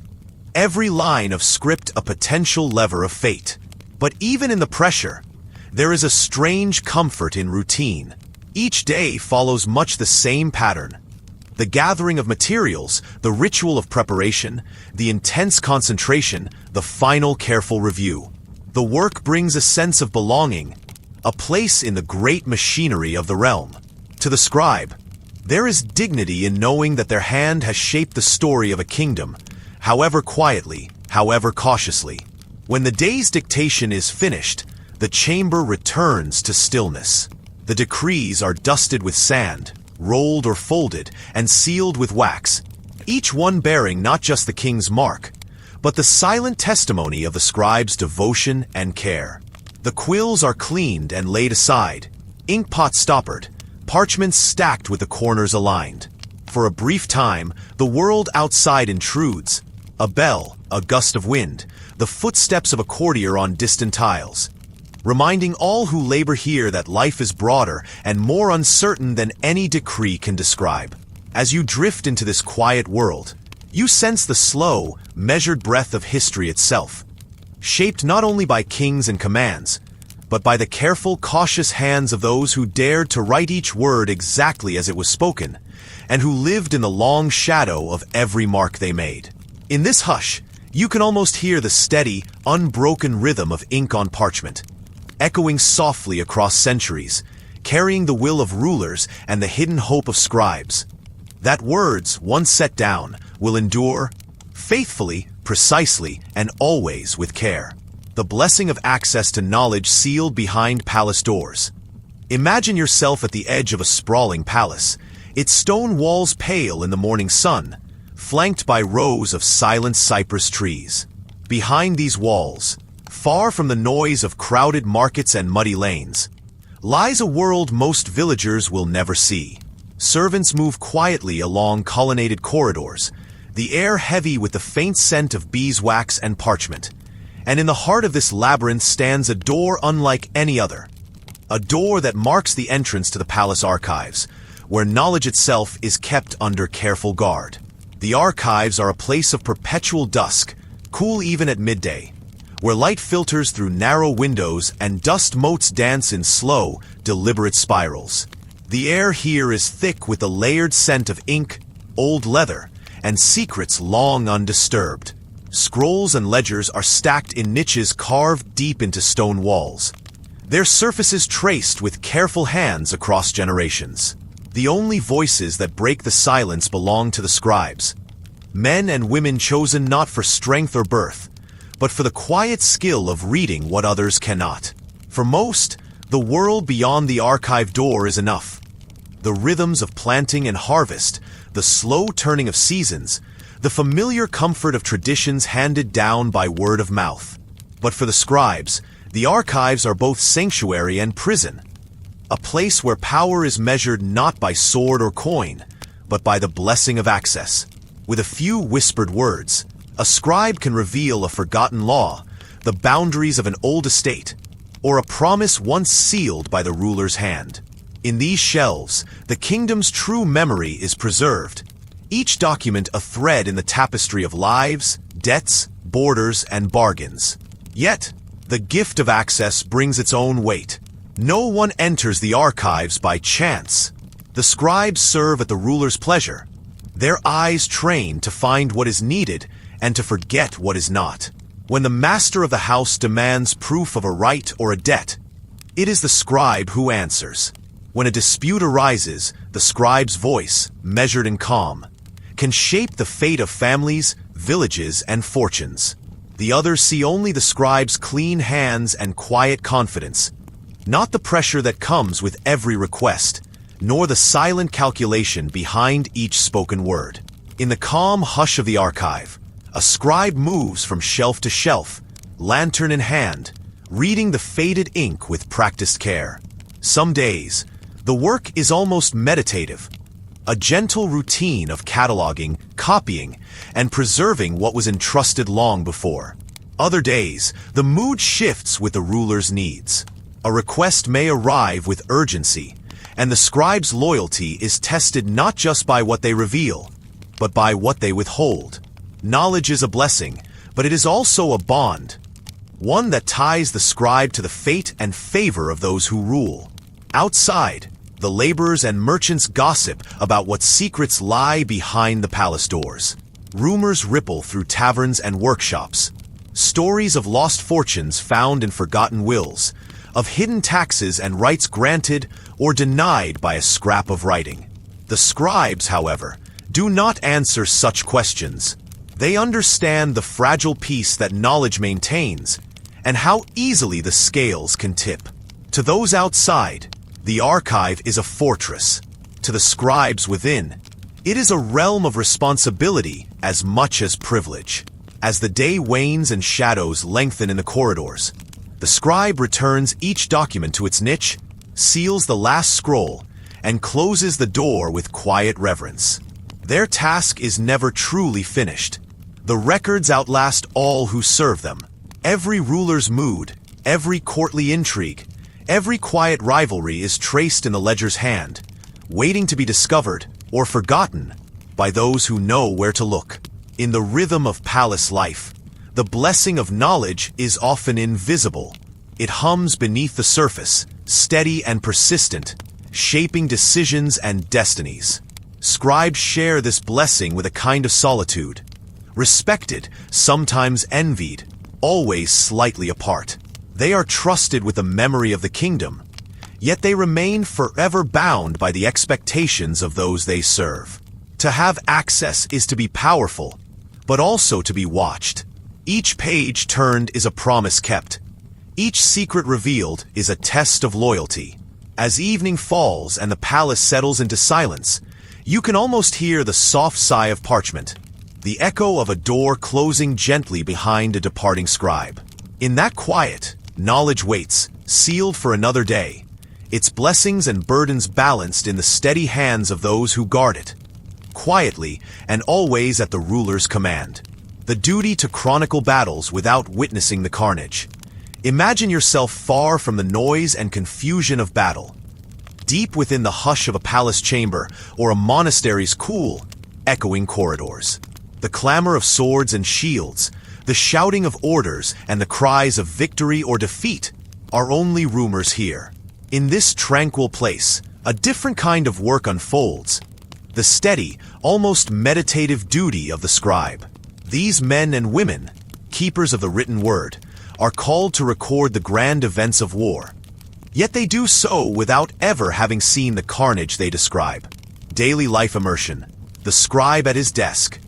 Every line of script a potential lever of fate. But even in the pressure, there is a strange comfort in routine. Each day follows much the same pattern. The gathering of materials, the ritual of preparation, the intense concentration, the final careful review. The work brings a sense of belonging, a place in the great machinery of the realm. To the scribe, there is dignity in knowing that their hand has shaped the story of a kingdom, however quietly, however cautiously. When the day's dictation is finished, the chamber returns to stillness. The decrees are dusted with sand, rolled or folded, and sealed with wax, each one bearing not just the king's mark, but the silent testimony of the scribe's devotion and care. The quills are cleaned and laid aside, inkpots stoppered, parchments stacked with the corners aligned. For a brief time, the world outside intrudes. A bell, a gust of wind, the footsteps of a courtier on distant tiles, reminding all who labor here that life is broader and more uncertain than any decree can describe. As you drift into this quiet world, you sense the slow, measured breath of history itself, shaped not only by kings and commands, but by the careful, cautious hands of those who dared to write each word exactly as it was spoken, and who lived in the long shadow of every mark they made. In this hush, you can almost hear the steady, unbroken rhythm of ink on parchment, echoing softly across centuries, carrying the will of rulers and the hidden hope of scribes. That words, once set down, will endure, faithfully, precisely, and always with care. The blessing of access to knowledge sealed behind palace doors. Imagine yourself at the edge of a sprawling palace, its stone walls pale in the morning sun, flanked by rows of silent cypress trees. Behind these walls, far from the noise of crowded markets and muddy lanes, lies a world most villagers will never see. Servants move quietly along colonnaded corridors, the air heavy with the faint scent of beeswax and parchment. And in the heart of this labyrinth stands a door unlike any other. A door that marks the entrance to the palace archives, where knowledge itself is kept under careful guard. The archives are a place of perpetual dusk, cool even at midday, where light filters through narrow windows and dust motes dance in slow, deliberate spirals. The air here is thick with the layered scent of ink, old leather, and secrets long undisturbed. Scrolls and ledgers are stacked in niches carved deep into stone walls, their surfaces traced with careful hands across generations. The only voices that break the silence belong to the scribes, men and women chosen not for strength or birth, but for the quiet skill of reading what others cannot. For most, the world beyond the archive door is enough. The rhythms of planting and harvest, the slow turning of seasons, the familiar comfort of traditions handed down by word of mouth. But for the scribes, the archives are both sanctuary and prison, a place where power is measured not by sword or coin, but by the blessing of access. With a few whispered words, a scribe can reveal a forgotten law, the boundaries of an old estate, or a promise once sealed by the ruler's hand. In these shelves, the kingdom's true memory is preserved, each document a thread in the tapestry of lives, debts, borders, and bargains. Yet, the gift of access brings its own weight. No one enters the archives by chance. The scribes serve at the ruler's pleasure, their eyes trained to find what is needed and to forget what is not. When the master of the house demands proof of a right or a debt, It is the scribe who answers. When a dispute arises, the scribe's voice, measured and calm, can shape the fate of families, villages, and fortunes. The others see only the scribe's clean hands and quiet confidence, not the pressure that comes with every request, nor the silent calculation behind each spoken word. In the calm hush of the archive, a scribe moves from shelf to shelf, lantern in hand, reading the faded ink with practiced care. Some days, the work is almost meditative, a gentle routine of cataloging, copying, and preserving what was entrusted long before. Other days, the mood shifts with the ruler's needs. A request may arrive with urgency, and the scribe's loyalty is tested not just by what they reveal, but by what they withhold. Knowledge is a blessing, but it is also a bond, one that ties the scribe to the fate and favor of those who rule. Outside, the laborers and merchants gossip about what secrets lie behind the palace doors. Rumors ripple through taverns and workshops. Stories of lost fortunes found in forgotten wills, of hidden taxes and rights granted or denied by a scrap of writing. The scribes, however, do not answer such questions. They understand the fragile peace that knowledge maintains, and how easily the scales can tip. To those outside, the archive is a fortress. To the scribes within, it is a realm of responsibility as much as privilege. As the day wanes and shadows lengthen in the corridors, the scribe returns each document to its niche, seals the last scroll, and closes the door with quiet reverence. Their task is never truly finished. The records outlast all who serve them. Every ruler's mood, every courtly intrigue, every quiet rivalry is traced in the ledger's hand, waiting to be discovered or forgotten by those who know where to look. In the rhythm of palace life, the blessing of knowledge is often invisible. It hums beneath the surface, steady and persistent, shaping decisions and destinies. Scribes share this blessing with a kind of solitude. Respected, sometimes envied, always slightly apart. They are trusted with the memory of the kingdom, yet they remain forever bound by the expectations of those they serve. To have access is to be powerful, but also to be watched. Each page turned is a promise kept. Each secret revealed is a test of loyalty. As evening falls and the palace settles into silence, you can almost hear the soft sigh of parchment, the echo of a door closing gently behind a departing scribe. In that quiet, knowledge waits, sealed for another day, its blessings and burdens balanced in the steady hands of those who guard it, quietly and always at the ruler's command. The duty to chronicle battles without witnessing the carnage. Imagine yourself far from the noise and confusion of battle, deep within the hush of a palace chamber or a monastery's cool, echoing corridors. The clamor of swords and shields, the shouting of orders, and the cries of victory or defeat are only rumors here. In this tranquil place, a different kind of work unfolds. The steady, almost meditative duty of the scribe. These men and women, keepers of the written word, are called to record the grand events of war. Yet they do so without ever having seen the carnage they describe. Daily life immersion. The scribe at his desk.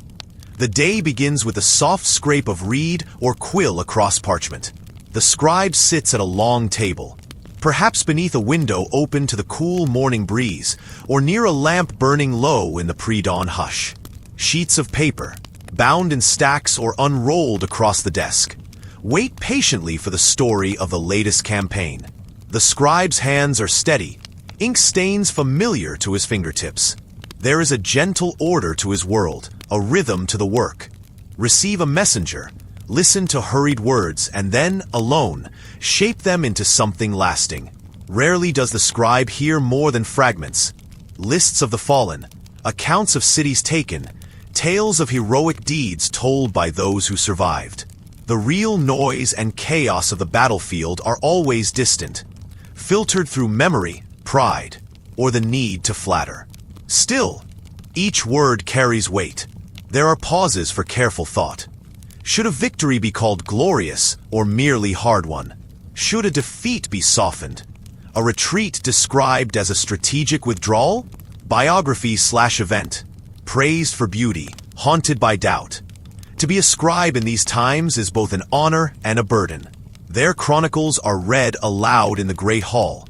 The day begins with a soft scrape of reed or quill across parchment. The scribe sits at a long table, perhaps beneath a window open to the cool morning breeze, or near a lamp burning low in the pre-dawn hush. Sheets of paper, bound in stacks or unrolled across the desk, wait patiently for the story of the latest campaign. The scribe's hands are steady, ink stains familiar to his fingertips. There is a gentle order to his world, a rhythm to the work. Receive a messenger, listen to hurried words, and then, alone, shape them into something lasting. Rarely does the scribe hear more than fragments. Lists of the fallen, accounts of cities taken, tales of heroic deeds told by those who survived. The real noise and chaos of the battlefield are always distant, filtered through memory, pride, or the need to flatter. Still, each word carries weight. There are pauses for careful thought. Should a victory be called glorious or merely hard won? Should a defeat be softened A retreat described as a strategic withdrawal? Biography/event. Praised for beauty, haunted by doubt. To be a scribe in these times is both an honor and a burden. Their chronicles are read aloud in the Great Hall,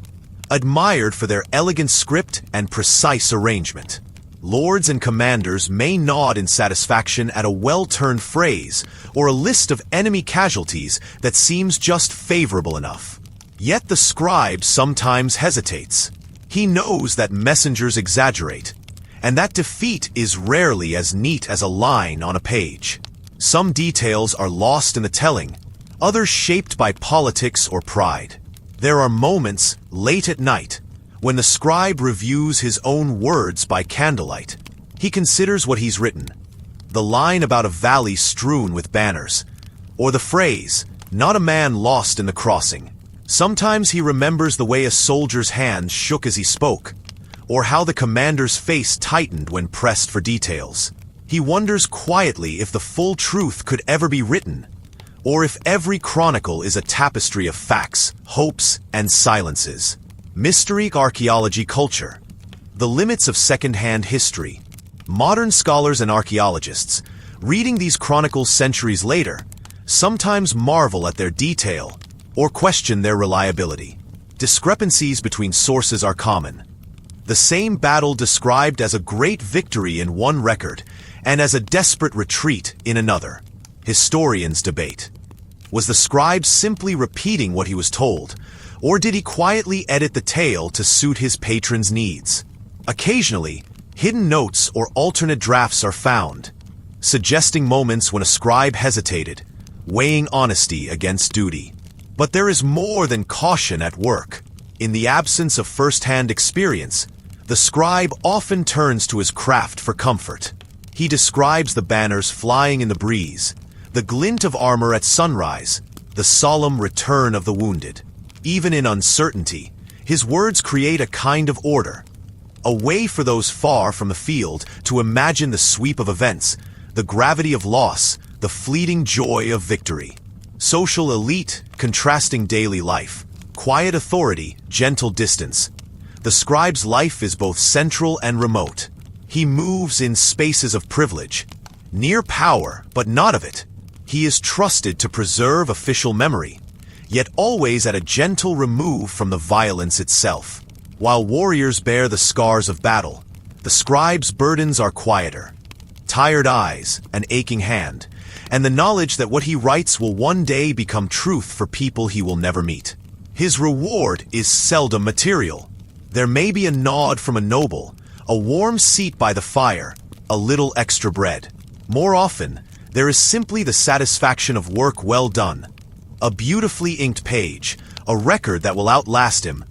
admired for their elegant script and precise arrangement. Lords and commanders may nod in satisfaction at a well-turned phrase or a list of enemy casualties that seems just favorable enough. Yet the scribe sometimes hesitates. He knows that messengers exaggerate, and that defeat is rarely as neat as a line on a page. Some details are lost in the telling, others shaped by politics or pride. There are moments, late at night, when the scribe reviews his own words by candlelight. He considers what he's written. The line about a valley strewn with banners, or the phrase, "not a man lost in the crossing." Sometimes he remembers the way a soldier's hand shook as he spoke, or how the commander's face tightened when pressed for details. He wonders quietly if the full truth could ever be written, or if every chronicle is a tapestry of facts, hopes, and silences. Mystery archaeology culture. The limits of second-hand history. Modern scholars and archaeologists, reading these chronicles centuries later, sometimes marvel at their detail or question their reliability. Discrepancies between sources are common. The same battle described as a great victory in one record and as a desperate retreat in another. Historians debate. Was the scribe simply repeating what he was told, or did he quietly edit the tale to suit his patron's needs? Occasionally, hidden notes or alternate drafts are found, suggesting moments when a scribe hesitated, weighing honesty against duty. But there is more than caution at work. In the absence of first-hand experience, the scribe often turns to his craft for comfort. He describes the banners flying in the breeze, the glint of armor at sunrise, the solemn return of the wounded. Even in uncertainty, his words create a kind of order, a way for those far from the field to imagine the sweep of events, the gravity of loss, the fleeting joy of victory. Social elite, contrasting daily life. Quiet authority, gentle distance. The scribe's life is both central and remote. He moves in spaces of privilege, near power, but not of it. He is trusted to preserve official memory, yet always at a gentle remove from the violence itself. While warriors bear the scars of battle, the scribe's burdens are quieter. Tired eyes, an aching hand, and the knowledge that what he writes will one day become truth for people he will never meet. His reward is seldom material. There may be a nod from a noble, a warm seat by the fire, a little extra bread. More often, there is simply the satisfaction of work well done. A beautifully inked page, a record that will outlast him,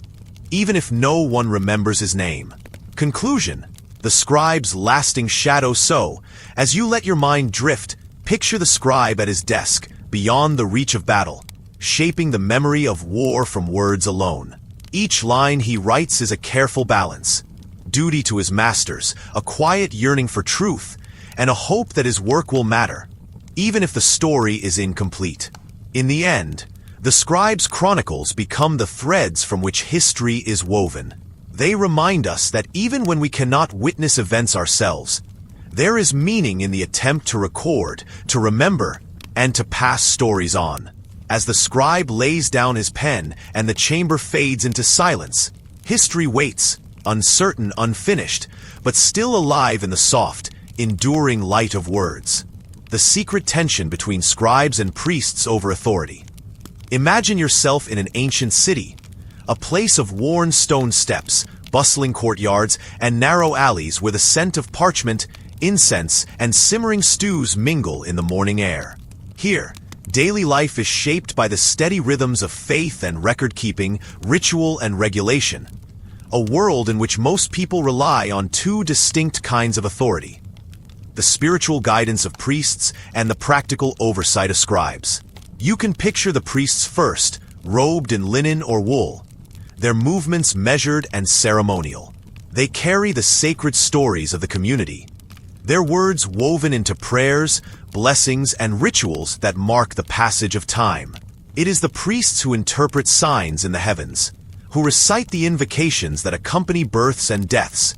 even if no one remembers his name. Conclusion: the scribe's lasting shadow. So, as you let your mind drift, picture the scribe at his desk, beyond the reach of battle, shaping the memory of war from words alone. Each line he writes is a careful balance. Duty to his masters, a quiet yearning for truth, and a hope that his work will matter, even if the story is incomplete. In the end, the scribe's chronicles become the threads from which history is woven. They remind us that even when we cannot witness events ourselves, there is meaning in the attempt to record, to remember, and to pass stories on. As the scribe lays down his pen and the chamber fades into silence, history waits, uncertain, unfinished, but still alive in the soft, enduring light of words. The secret tension between scribes and priests over authority. Imagine yourself in an ancient city, a place of worn stone steps, bustling courtyards, and narrow alleys where the scent of parchment, incense, and simmering stews mingle in the morning air. Here, daily life is shaped by the steady rhythms of faith and record-keeping, ritual and regulation. A world in which most people rely on two distinct kinds of authority: the spiritual guidance of priests and the practical oversight of scribes. You can picture the priests first, robed in linen or wool, their movements measured and ceremonial. They carry the sacred stories of the community, their words woven into prayers, blessings, and rituals that mark the passage of time. It is the priests who interpret signs in the heavens, who recite the invocations that accompany births and deaths,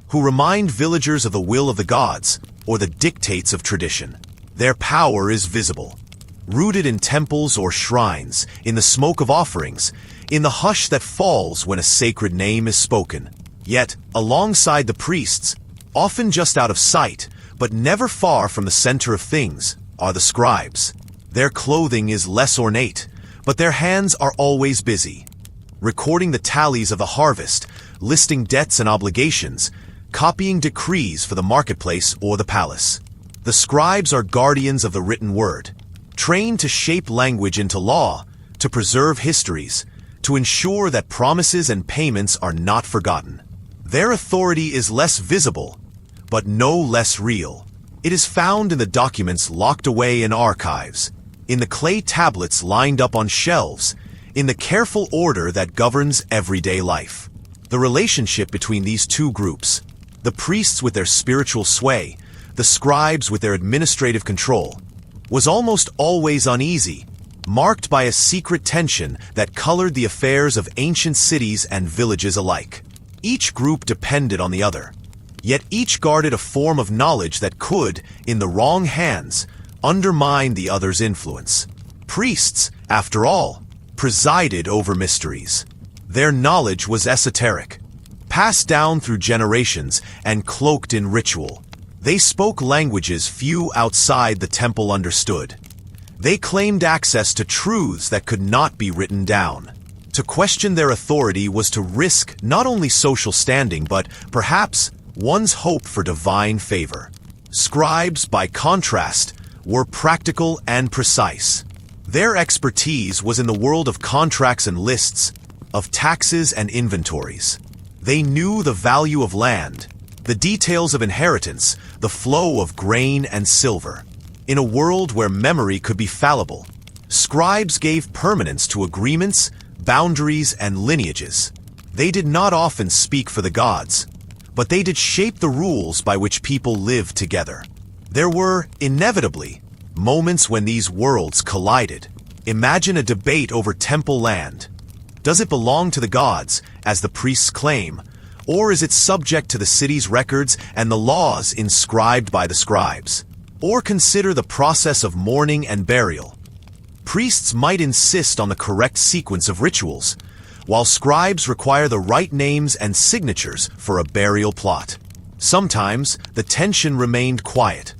who remind villagers of the will of the gods or the dictates of tradition. Their power is visible, rooted in temples or shrines, in the smoke of offerings, in the hush that falls when a sacred name is spoken. Yet, alongside the priests, often just out of sight, but never far from the center of things, are the scribes. Their clothing is less ornate, but their hands are always busy, recording the tallies of the harvest, listing debts and obligations, copying decrees for the marketplace or the palace. The scribes are guardians of the written word, trained to shape language into law, to preserve histories, to ensure that promises and payments are not forgotten. Their authority is less visible, but no less real. It is found in the documents locked away in archives, in the clay tablets lined up on shelves, in the careful order that governs everyday life. The relationship between these two groups, the priests with their spiritual sway, the scribes with their administrative control, was almost always uneasy, marked by a secret tension that colored the affairs of ancient cities and villages alike. Each group depended on the other, yet each guarded a form of knowledge that could, in the wrong hands, undermine the other's influence. Priests, after all, presided over mysteries. Their knowledge was esoteric, passed down through generations and cloaked in ritual. They spoke languages few outside the temple understood. They claimed access to truths that could not be written down. To question their authority was to risk not only social standing but, perhaps, one's hope for divine favor. Scribes, by contrast, were practical and precise. Their expertise was in the world of contracts and lists, of taxes and inventories. They knew the value of land, the details of inheritance, the flow of grain and silver. In a world where memory could be fallible, scribes gave permanence to agreements, boundaries, and lineages. They did not often speak for the gods, but they did shape the rules by which people lived together. There were, inevitably, moments when these worlds collided. Imagine a debate over temple land. Does it belong to the gods, as the priests claim, or is it subject to the city's records and the laws inscribed by the scribes? Or consider the process of mourning and burial. Priests might insist on the correct sequence of rituals, while scribes require the right names and signatures for a burial plot. Sometimes, the tension remained quiet.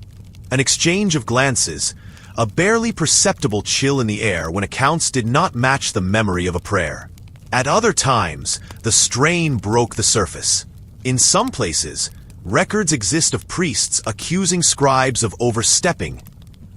An exchange of glances, a barely perceptible chill in the air when accounts did not match the memory of a prayer. At other times, the strain broke the surface. In some places, records exist of priests accusing scribes of overstepping,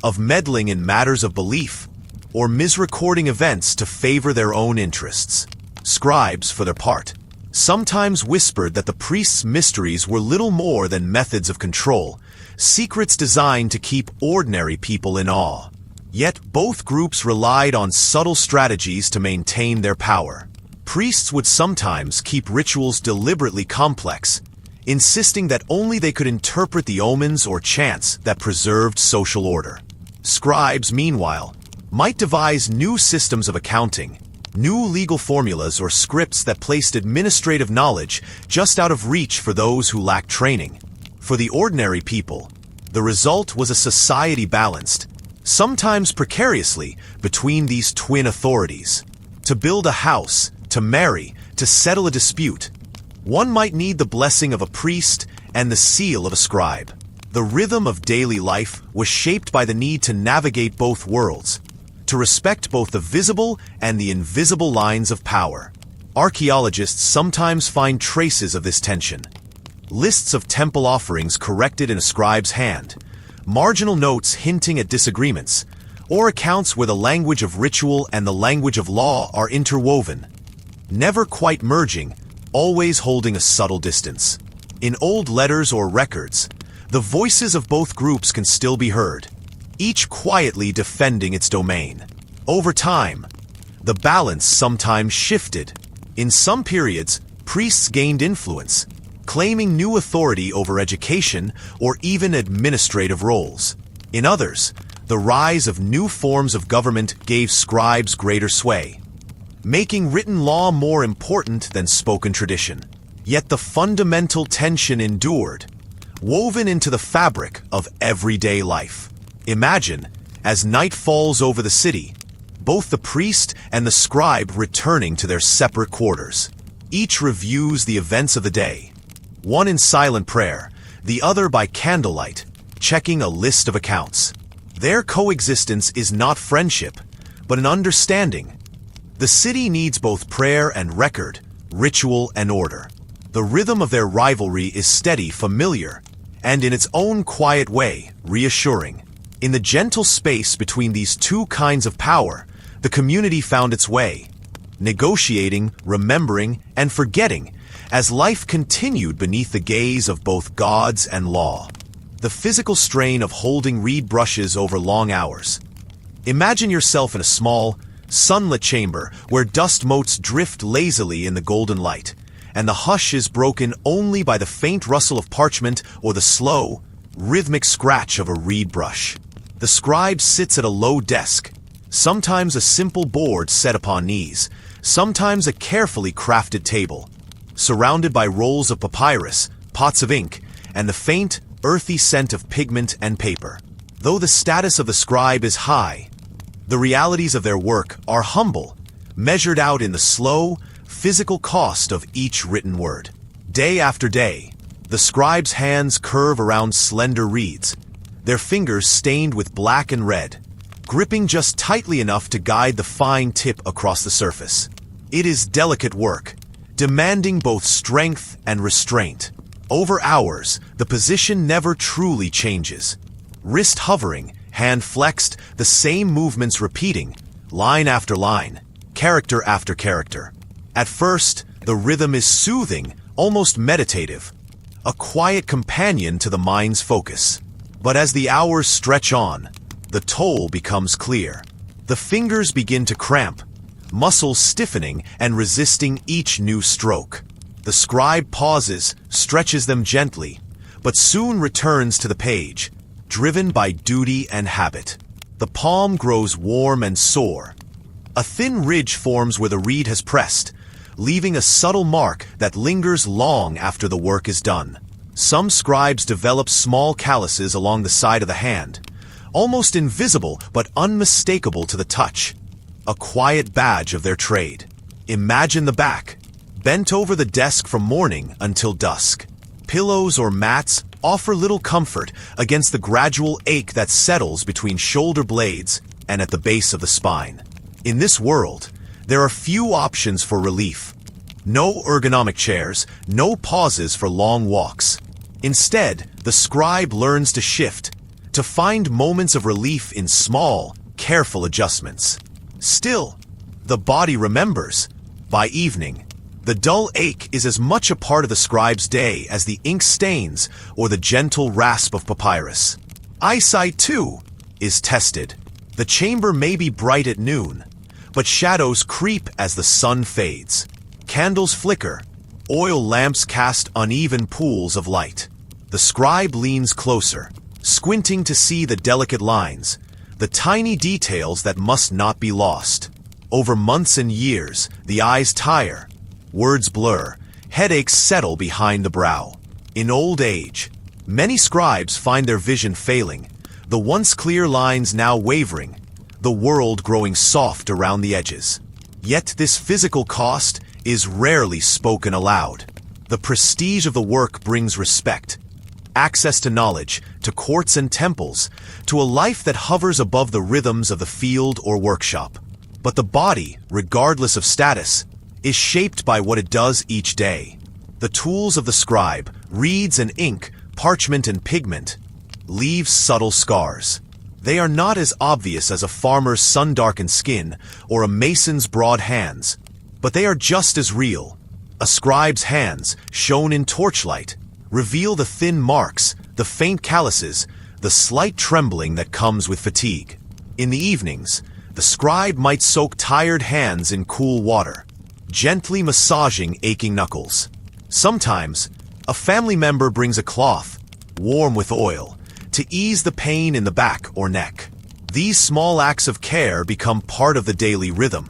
of meddling in matters of belief, or misrecording events to favor their own interests. Scribes, for their part, sometimes whispered that the priests' mysteries were little more than methods of control, secrets designed to keep ordinary people in awe. Yet both groups relied on subtle strategies to maintain their power. Priests would sometimes keep rituals deliberately complex, insisting that only they could interpret the omens or chants that preserved social order. Scribes, meanwhile, might devise new systems of accounting, new legal formulas or scripts that placed administrative knowledge just out of reach for those who lacked training. For the ordinary people, the result was a society balanced, sometimes precariously, between these twin authorities. To build a house, to marry, to settle a dispute, one might need the blessing of a priest and the seal of a scribe. The rhythm of daily life was shaped by the need to navigate both worlds, to respect both the visible and the invisible lines of power. Archaeologists sometimes find traces of this tension. Lists of temple offerings corrected in a scribe's hand, marginal notes hinting at disagreements, or accounts where the language of ritual and the language of law are interwoven, never quite merging, always holding a subtle distance. In old letters or records, the voices of both groups can still be heard, each quietly defending its domain. Over time, the balance sometimes shifted. In some periods, priests gained influence, claiming new authority over education or even administrative roles. In others, the rise of new forms of government gave scribes greater sway. making written law more important than spoken tradition. Yet the fundamental tension endured, woven into the fabric of everyday life. Imagine, as night falls over the city, both the priest and the scribe returning to their separate quarters. Each reviews the events of the day, one in silent prayer, the other by candlelight, checking a list of accounts. Their coexistence is not friendship, but an understanding. The city needs both prayer and record, ritual and order. The rhythm of their rivalry is steady, familiar, and in its own quiet way, reassuring. In the gentle space between these two kinds of power, the community found its way, negotiating, remembering, and forgetting as life continued beneath the gaze of both gods and law. The physical strain of holding reed brushes over long hours. Imagine yourself in a small, sunlit chamber where dust motes drift lazily in the golden light, and the hush is broken only by the faint rustle of parchment or the slow, rhythmic scratch of a reed brush. The scribe sits at a low desk, sometimes a simple board set upon knees, sometimes a carefully crafted table, surrounded by rolls of papyrus, pots of ink, and the faint, earthy scent of pigment and paper. Though the status of the scribe is high, the realities of their work are humble, measured out in the slow, physical cost of each written word. Day after day, the scribe's hands curve around slender reeds, their fingers stained with black and red, gripping just tightly enough to guide the fine tip across the surface. It is delicate work, demanding both strength and restraint. Over hours, the position never truly changes. Wrist hovering, hand flexed, the same movements repeating, line after line, character after character. At first, the rhythm is soothing, almost meditative, a quiet companion to the mind's focus. But as the hours stretch on, the toll becomes clear. The fingers begin to cramp, muscles stiffening and resisting each new stroke. The scribe pauses, stretches them gently, but soon returns to the page, driven by duty and habit. The palm grows warm and sore. A thin ridge forms where the reed has pressed, leaving a subtle mark that lingers long after the work is done. Some scribes develop small calluses along the side of the hand, almost invisible but unmistakable to the touch, a quiet badge of their trade. Imagine the back, bent over the desk from morning until dusk. Pillows or mats offer little comfort against the gradual ache that settles between shoulder blades and at the base of the spine. In this world, there are few options for relief. No ergonomic chairs, no pauses for long walks. Instead, the scribe learns to shift, to find moments of relief in small, careful adjustments. Still, the body remembers. By evening, the dull ache is as much a part of the scribe's day as the ink stains or the gentle rasp of papyrus. Eyesight, too, is tested. The chamber may be bright at noon, but shadows creep as the sun fades. Candles flicker, oil lamps cast uneven pools of light. The scribe leans closer, squinting to see the delicate lines, the tiny details that must not be lost. Over months and years, the eyes tire, words blur, headaches settle behind the brow. In old age, many scribes find their vision failing, the once clear lines now wavering, the world growing soft around the edges. Yet this physical cost is rarely spoken aloud. The prestige of the work brings respect, access to knowledge, to courts and temples, to a life that hovers above the rhythms of the field or workshop. But the body, regardless of status, is shaped by what it does each day. The tools of the scribe, reeds and ink, parchment and pigment, leave subtle scars. They are not as obvious as a farmer's sun-darkened skin or a mason's broad hands, but they are just as real. A scribe's hands, shown in torchlight, reveal the thin marks, the faint calluses, the slight trembling that comes with fatigue. In the evenings, the scribe might soak tired hands in cool water, gently massaging aching knuckles. Sometimes, a family member brings a cloth, warm with oil, to ease the pain in the back or neck. These small acts of care become part of the daily rhythm.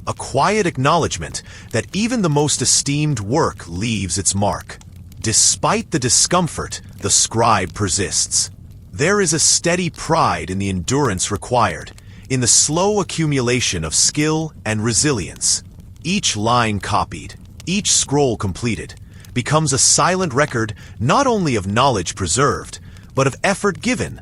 a quiet acknowledgement that even the most esteemed work leaves its mark. Despite the discomfort, the scribe persists. There is a steady pride in the endurance required, in the slow accumulation of skill and resilience. Each line copied, each scroll completed, becomes a silent record not only of knowledge preserved, but of effort given,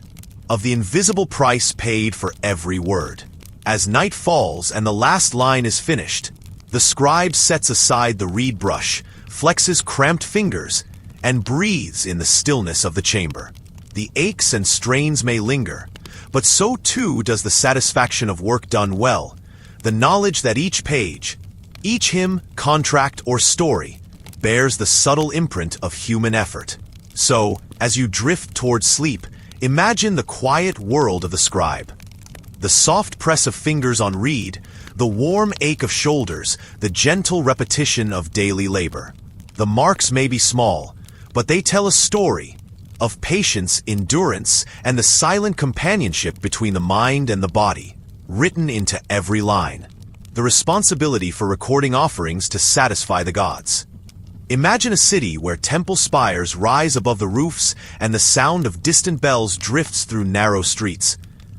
of the invisible price paid for every word. As night falls and the last line is finished, the scribe sets aside the reed brush, flexes cramped fingers, and breathes in the stillness of the chamber. The aches and strains may linger, but so too does the satisfaction of work done well, the knowledge that each page, each hymn, contract, or story bears the subtle imprint of human effort. So, as you drift toward sleep, imagine the quiet world of the scribe. The soft press of fingers on reed, the warm ache of shoulders, the gentle repetition of daily labor. The marks may be small, but they tell a story of patience, endurance, and the silent companionship between the mind and the body, written into every line. The responsibility for recording offerings to satisfy the gods. Imagine a city where temple spires rise above the roofs and the sound of distant bells drifts through narrow streets,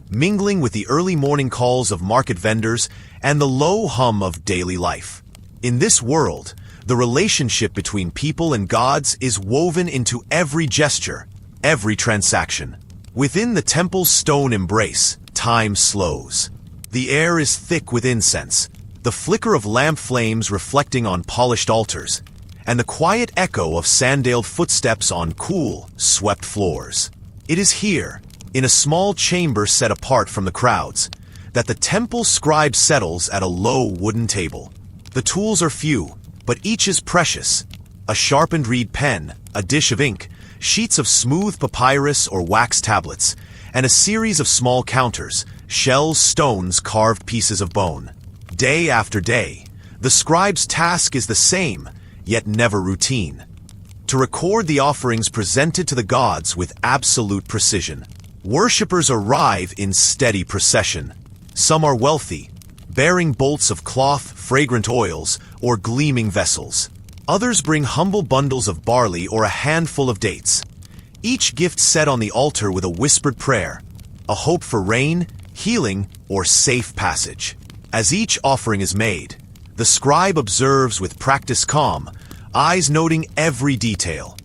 mingling with the early morning calls of market vendors and the low hum of daily life. In this world, the relationship between people and gods is woven into every gesture, every transaction. Within the temple's stone embrace, time slows. The air is thick with incense, the flicker of lamp flames reflecting on polished altars, and the quiet echo of sandaled footsteps on cool, swept floors. It is here, in a small chamber set apart from the crowds, that the temple scribe settles at a low wooden table. The tools are few, but each is precious. A sharpened reed pen, a dish of ink, sheets of smooth papyrus or wax tablets, and a series of small counters, shells, stones, carved pieces of bone. Day after day, the scribe's task is the same, yet never routine. To record the offerings presented to the gods with absolute precision. Worshippers arrive in steady procession. Some are wealthy, bearing bolts of cloth, fragrant oils, or gleaming vessels. Others bring humble bundles of barley or a handful of dates. Each gift set on the altar with a whispered prayer, a hope for rain, healing, or safe passage. As each offering is made, the scribe observes with practiced calm, eyes noting every detail.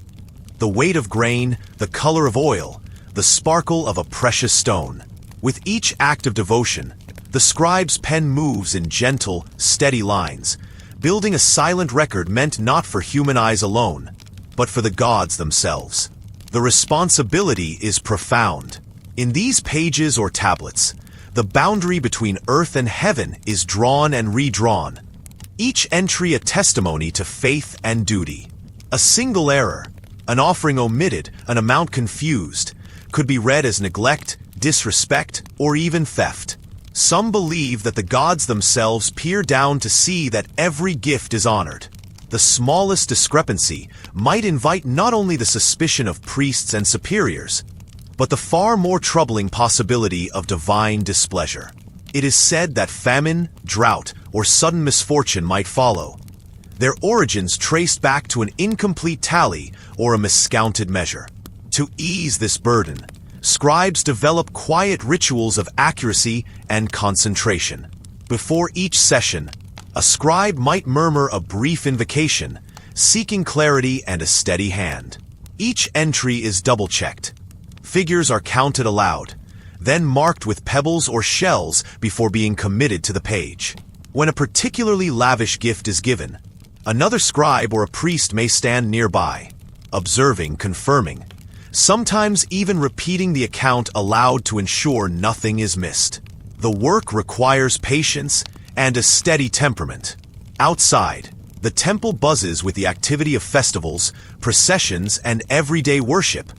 The weight of grain, the color of oil, the sparkle of a precious stone. With each act of devotion, the scribe's pen moves in gentle, steady lines, building a silent record meant not for human eyes alone, but for the gods themselves. The responsibility is profound. In these pages or tablets, the boundary between earth and heaven is drawn and redrawn, each entry a testimony to faith and duty. A single error, an offering omitted, an amount confused, could be read as neglect, disrespect, or even theft. Some believe that the gods themselves peer down to see that every gift is honored. The smallest discrepancy might invite not only the suspicion of priests and superiors, but the far more troubling possibility of divine displeasure. It is said that famine, drought, or sudden misfortune might follow, their origins traced back to an incomplete tally or a miscounted measure. To ease this burden, scribes develop quiet rituals of accuracy and concentration. Before each session, a scribe might murmur a brief invocation, seeking clarity and a steady hand. Each entry is double-checked. Figures are counted aloud, then marked with pebbles or shells before being committed to the page. When a particularly lavish gift is given, another scribe or a priest may stand nearby, observing, confirming, sometimes even repeating the account aloud to ensure nothing is missed. The work requires patience and a steady temperament. Outside, the temple buzzes with the activity of festivals, processions, and everyday worship.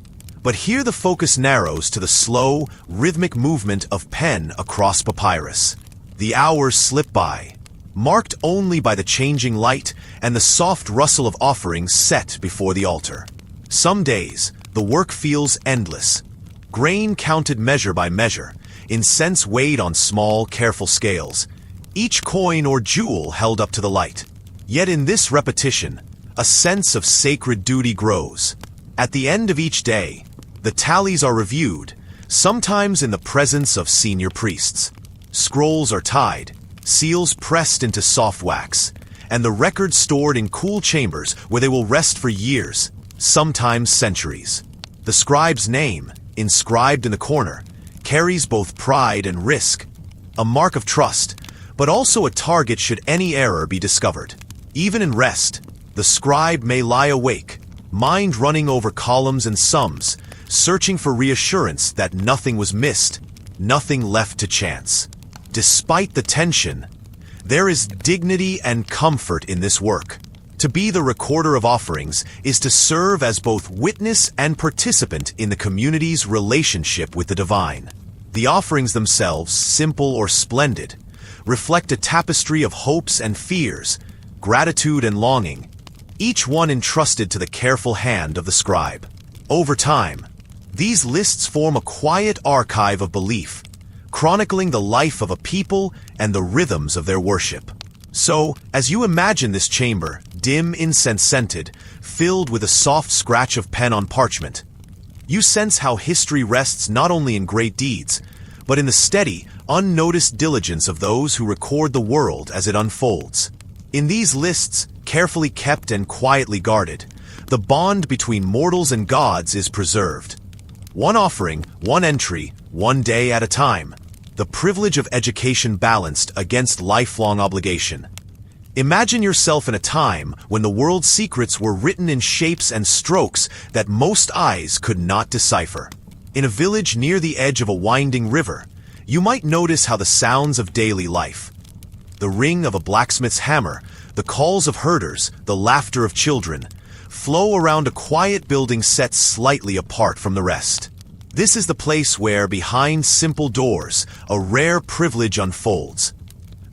But here the focus narrows to the slow, rhythmic movement of pen across papyrus. The hours slip by, marked only by the changing light and the soft rustle of offerings set before the altar. Some days, the work feels endless. Grain counted measure by measure, incense weighed on small, careful scales. each coin or jewel held up to the light. Yet in this repetition, a sense of sacred duty grows. At the end of each day, the tallies are reviewed, sometimes in the presence of senior priests. Scrolls are tied, seals pressed into soft wax, and the records stored in cool chambers where they will rest for years, sometimes centuries. The scribe's name, inscribed in the corner, carries both pride and risk, a mark of trust, but also a target should any error be discovered. Even in rest, the scribe may lie awake, mind running over columns and sums, searching for reassurance that nothing was missed, nothing left to chance. Despite the tension, there is dignity and comfort in this work. To be the recorder of offerings is to serve as both witness and participant in the community's relationship with the divine. The offerings themselves, simple or splendid, reflect a tapestry of hopes and fears, gratitude and longing, each one entrusted to the careful hand of the scribe. Over time, these lists form a quiet archive of belief, chronicling the life of a people and the rhythms of their worship. So, as you imagine this chamber, dim, incense-scented, filled with a soft scratch of pen on parchment, you sense how history rests not only in great deeds, but in the steady, unnoticed diligence of those who record the world as it unfolds. In these lists, carefully kept and quietly guarded, the bond between mortals and gods is preserved. One offering, one entry, one day at a time. The privilege of education balanced against lifelong obligation. Imagine yourself in a time when the world's secrets were written in shapes and strokes that most eyes could not decipher. In a village near the edge of a winding river, you might notice how the sounds of daily life, the ring of a blacksmith's hammer, the calls of herders, the laughter of children, flow around a quiet building set slightly apart from the rest. This is the place where, behind simple doors, a rare privilege unfolds.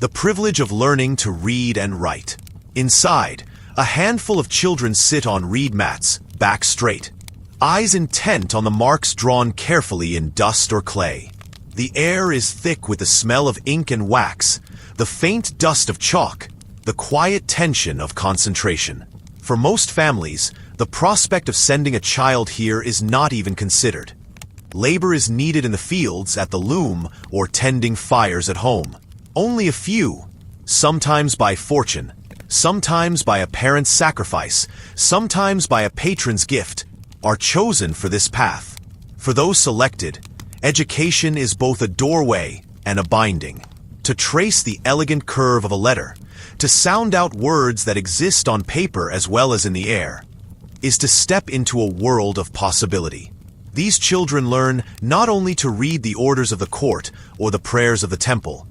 The privilege of learning to read and write. Inside, a handful of children sit on reed mats, back straight, eyes intent on the marks drawn carefully in dust or clay. The air is thick with the smell of ink and wax, the faint dust of chalk, the quiet tension of concentration. For most families, the prospect of sending a child here is not even considered. Labor is needed in the fields, at the loom, or tending fires at home. Only a few, sometimes by fortune, sometimes by a parent's sacrifice, sometimes by a patron's gift, are chosen for this path. For those selected, education is both a doorway and a binding. To trace the elegant curve of a letter, to sound out words that exist on paper as well as in the air, is to step into a world of possibility. These children learn not only to read the orders of the court or the prayers of the temple,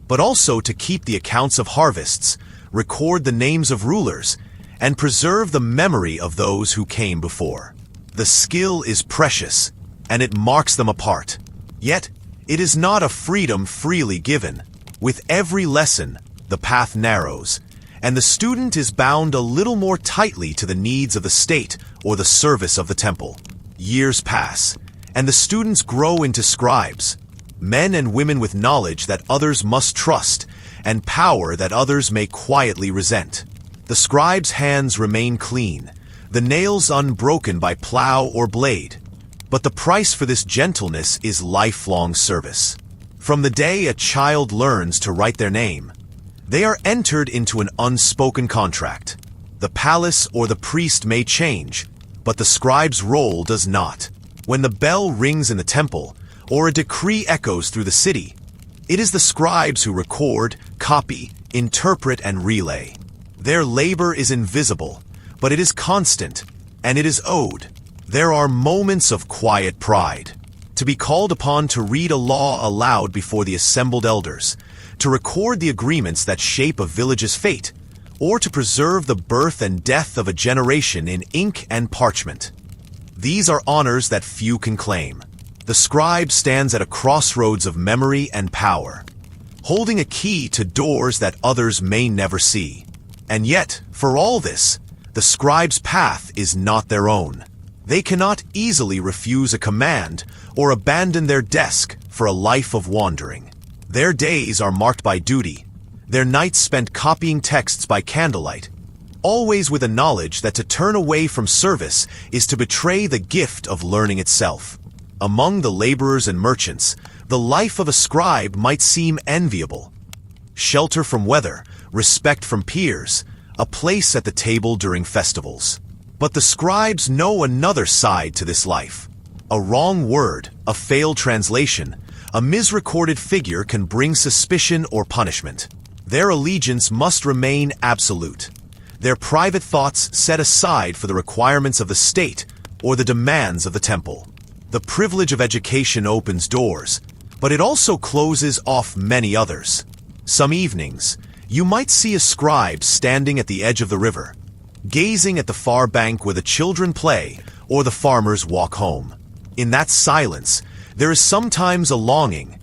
but also to keep the accounts of harvests, record the names of rulers, and preserve the memory of those who came before. The skill is precious, and it marks them apart. Yet, it is not a freedom freely given. With every lesson, the path narrows, and the student is bound a little more tightly to the needs of the state or the service of the temple. Years pass, and the students grow into scribes, men and women with knowledge that others must trust, and power that others may quietly resent. The scribe's hands remain clean, the nails unbroken by plow or blade, but the price for this gentleness is lifelong service. From the day a child learns to write their name, they are entered into an unspoken contract. The palace or the priest may change, but the scribe's role does not. When the bell rings in the temple, or a decree echoes through the city, it is the scribes who record, copy, interpret, and relay. Their labor is invisible, but it is constant, and it is owed. There are moments of quiet pride. To be called upon to read a law aloud before the assembled elders, to record the agreements that shape a village's fate, or to preserve the birth and death of a generation in ink and parchment. These are honors that few can claim. The scribe stands at a crossroads of memory and power, holding a key to doors that others may never see. And yet, for all this, the scribe's path is not their own. They cannot easily refuse a command or abandon their desk for a life of wandering. Their days are marked by duty, their nights spent copying texts by candlelight, always with a knowledge that to turn away from service is to betray the gift of learning itself. Among the laborers and merchants, the life of a scribe might seem enviable. Shelter from weather, respect from peers, a place at the table during festivals. But the scribes know another side to this life. A wrong word, a failed translation, a misrecorded figure can bring suspicion or punishment. Their allegiance must remain absolute. Their private thoughts set aside for the requirements of the state or the demands of the temple. The privilege of education opens doors, but it also closes off many others. Some evenings, you might see a scribe standing at the edge of the river, gazing at the far bank where the children play or the farmers walk home. In that silence, there is sometimes a longing,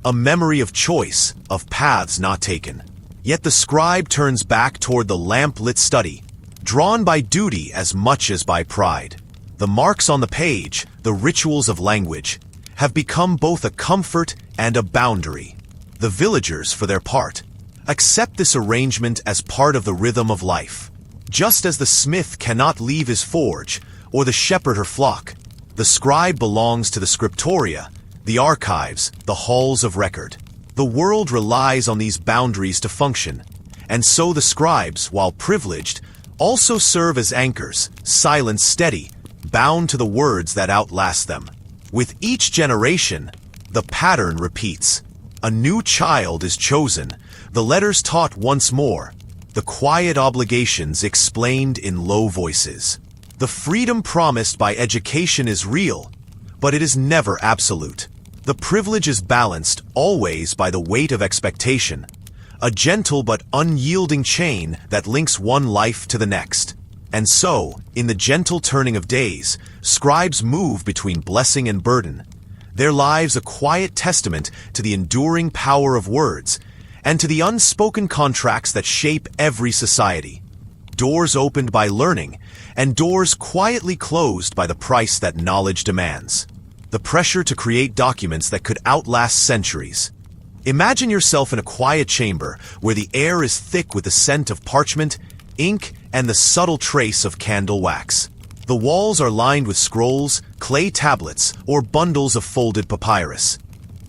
a memory of choice, of paths not taken. Yet the scribe turns back toward the lamp-lit study, drawn by duty as much as by pride. The marks on the page, the rituals of language, have become both a comfort and a boundary. The villagers, for their part, accept this arrangement as part of the rhythm of life. Just as the smith cannot leave his forge, or the shepherd her flock, the scribe belongs to the scriptoria, the archives, the halls of record. The world relies on these boundaries to function, and so the scribes, while privileged, also serve as anchors, silent, steady, bound to the words that outlast them. With each generation, the pattern repeats. A new child is chosen, the letters taught once more, the quiet obligations explained in low voices. The freedom promised by education is real, but it is never absolute. The privilege is balanced always by the weight of expectation, a gentle but unyielding chain that links one life to the next. And so, in the gentle turning of days, scribes move between blessing and burden, their lives a quiet testament to the enduring power of words and to the unspoken contracts that shape every society. Doors opened by learning, and doors quietly closed by the price that knowledge demands. The pressure to create documents that could outlast centuries. Imagine yourself in a quiet chamber where the air is thick with the scent of parchment, ink, and the subtle trace of candle wax. The walls are lined with scrolls, clay tablets, or bundles of folded papyrus,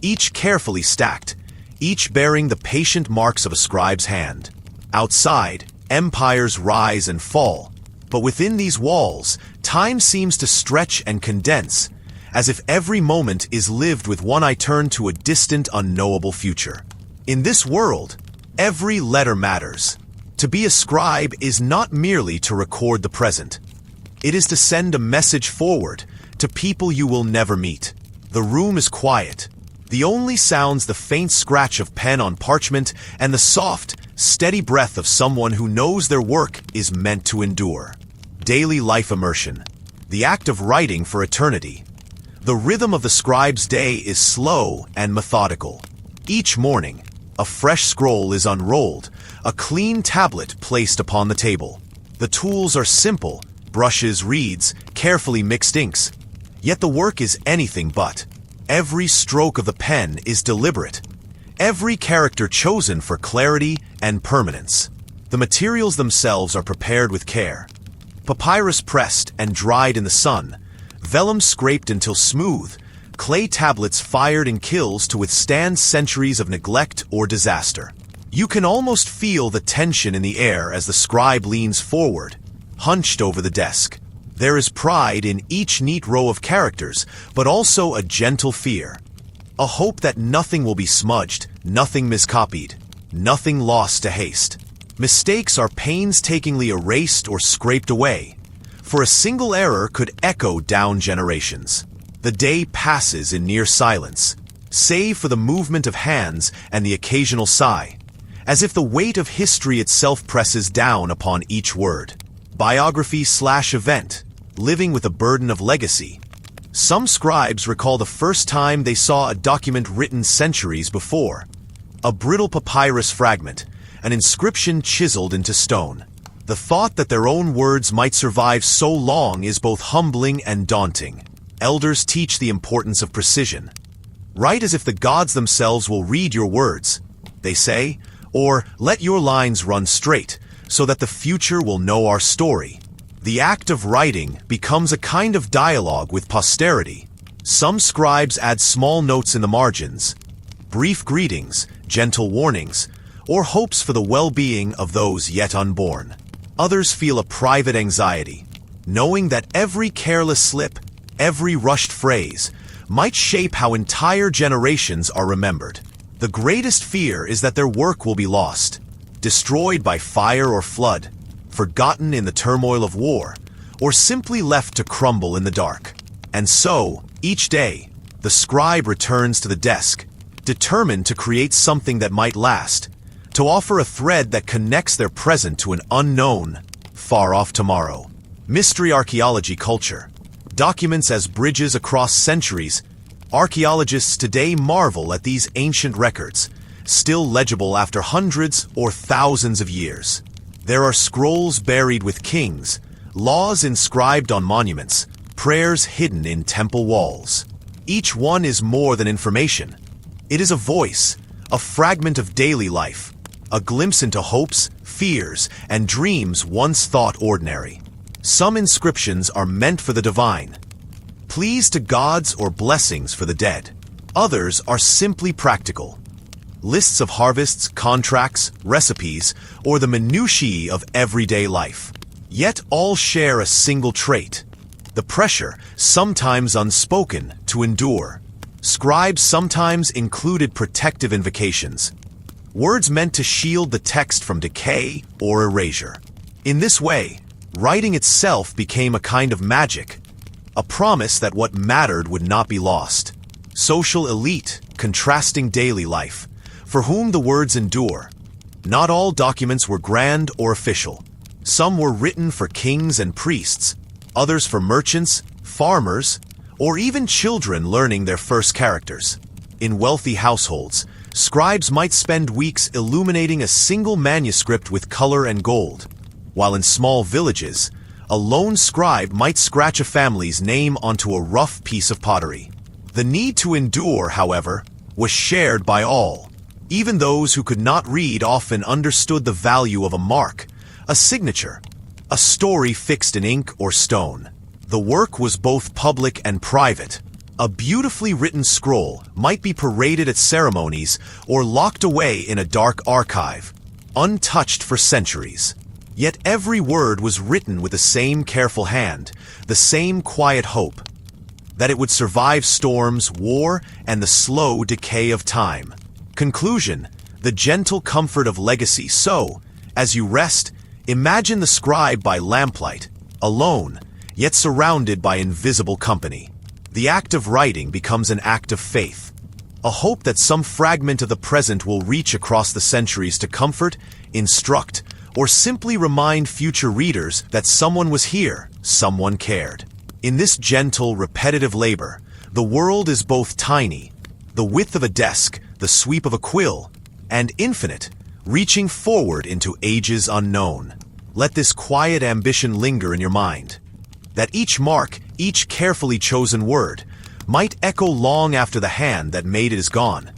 each carefully stacked, each bearing the patient marks of a scribe's hand. Outside, empires rise and fall, but within these walls, time seems to stretch and condense, as if every moment is lived with one eye turned to a distant, unknowable future. In this world, every letter matters. To be a scribe is not merely to record the present. It is to send a message forward to people you will never meet. The room is quiet. The only sounds the faint scratch of pen on parchment and the soft, steady breath of someone who knows their work is meant to endure. Daily life immersion. The act of writing for eternity. The rhythm of the scribe's day is slow and methodical. Each morning, a fresh scroll is unrolled, a clean tablet placed upon the table. The tools are simple, brushes, reeds, carefully mixed inks. Yet the work is anything but. Every stroke of the pen is deliberate. Every character chosen for clarity and permanence. The materials themselves are prepared with care. Papyrus pressed and dried in the sun, vellum scraped until smooth, clay tablets fired in kilns to withstand centuries of neglect or disaster. You can almost feel the tension in the air as the scribe leans forward, hunched over the desk. There is pride in each neat row of characters, but also a gentle fear. A hope that nothing will be smudged, nothing miscopied, nothing lost to haste. Mistakes are painstakingly erased or scraped away, for a single error could echo down generations. The day passes in near silence, save for the movement of hands and the occasional sigh, as if the weight of history itself presses down upon each word. Biography/event, living with a burden of legacy. Some scribes recall the first time they saw a document written centuries before. A brittle papyrus fragment, an inscription chiseled into stone. The thought that their own words might survive so long is both humbling and daunting. Elders teach the importance of precision. Write as if the gods themselves will read your words. They say, or let your lines run straight, so that the future will know our story. The act of writing becomes a kind of dialogue with posterity. Some scribes add small notes in the margins, brief greetings, gentle warnings, or hopes for the well-being of those yet unborn. Others feel a private anxiety, knowing that every careless slip, every rushed phrase, might shape how entire generations are remembered. The greatest fear is that their work will be lost, destroyed by fire or flood, forgotten in the turmoil of war, or simply left to crumble in the dark. And so, each day, the scribe returns to the desk, determined to create something that might last, to offer a thread that connects their present to an unknown, far-off tomorrow. Mystery archaeology culture. Documents as bridges across centuries. Archaeologists today marvel at these ancient records, still legible after hundreds or thousands of years. There are scrolls buried with kings, laws inscribed on monuments, prayers hidden in temple walls. Each one is more than information. It is a voice, a fragment of daily life, a glimpse into hopes, fears, and dreams once thought ordinary. Some inscriptions are meant for the divine, pleas to gods or blessings for the dead. Others are simply practical, lists of harvests, contracts, recipes, or the minutiae of everyday life. Yet all share a single trait: the pressure, sometimes unspoken, to endure. Scribes sometimes included protective invocations, words meant to shield the text from decay or erasure. In this way, writing itself became a kind of magic, a promise that what mattered would not be lost. Social elite, contrasting daily life, for whom the words endure. Not all documents were grand or official. Some were written for kings and priests, others for merchants, farmers, or even children learning their first characters. In wealthy households, scribes might spend weeks illuminating a single manuscript with color and gold, while in small villages, a lone scribe might scratch a family's name onto a rough piece of pottery. The need to endure, however, was shared by all. Even those who could not read often understood the value of a mark, a signature, a story fixed in ink or stone. The work was both public and private. A beautifully written scroll might be paraded at ceremonies or locked away in a dark archive, untouched for centuries. Yet every word was written with the same careful hand, the same quiet hope, that it would survive storms, war, and the slow decay of time. Conclusion: the gentle comfort of legacy. So, as you rest, imagine the scribe by lamplight, alone, yet surrounded by invisible company. The act of writing becomes an act of faith, a hope that some fragment of the present will reach across the centuries to comfort, instruct, or simply remind future readers that someone was here, someone cared. In this gentle, repetitive labor, the world is both tiny, the width of a desk, the sweep of a quill, and infinite, reaching forward into ages unknown. Let this quiet ambition linger in your mind, that each mark, each carefully chosen word, might echo long after the hand that made it is gone,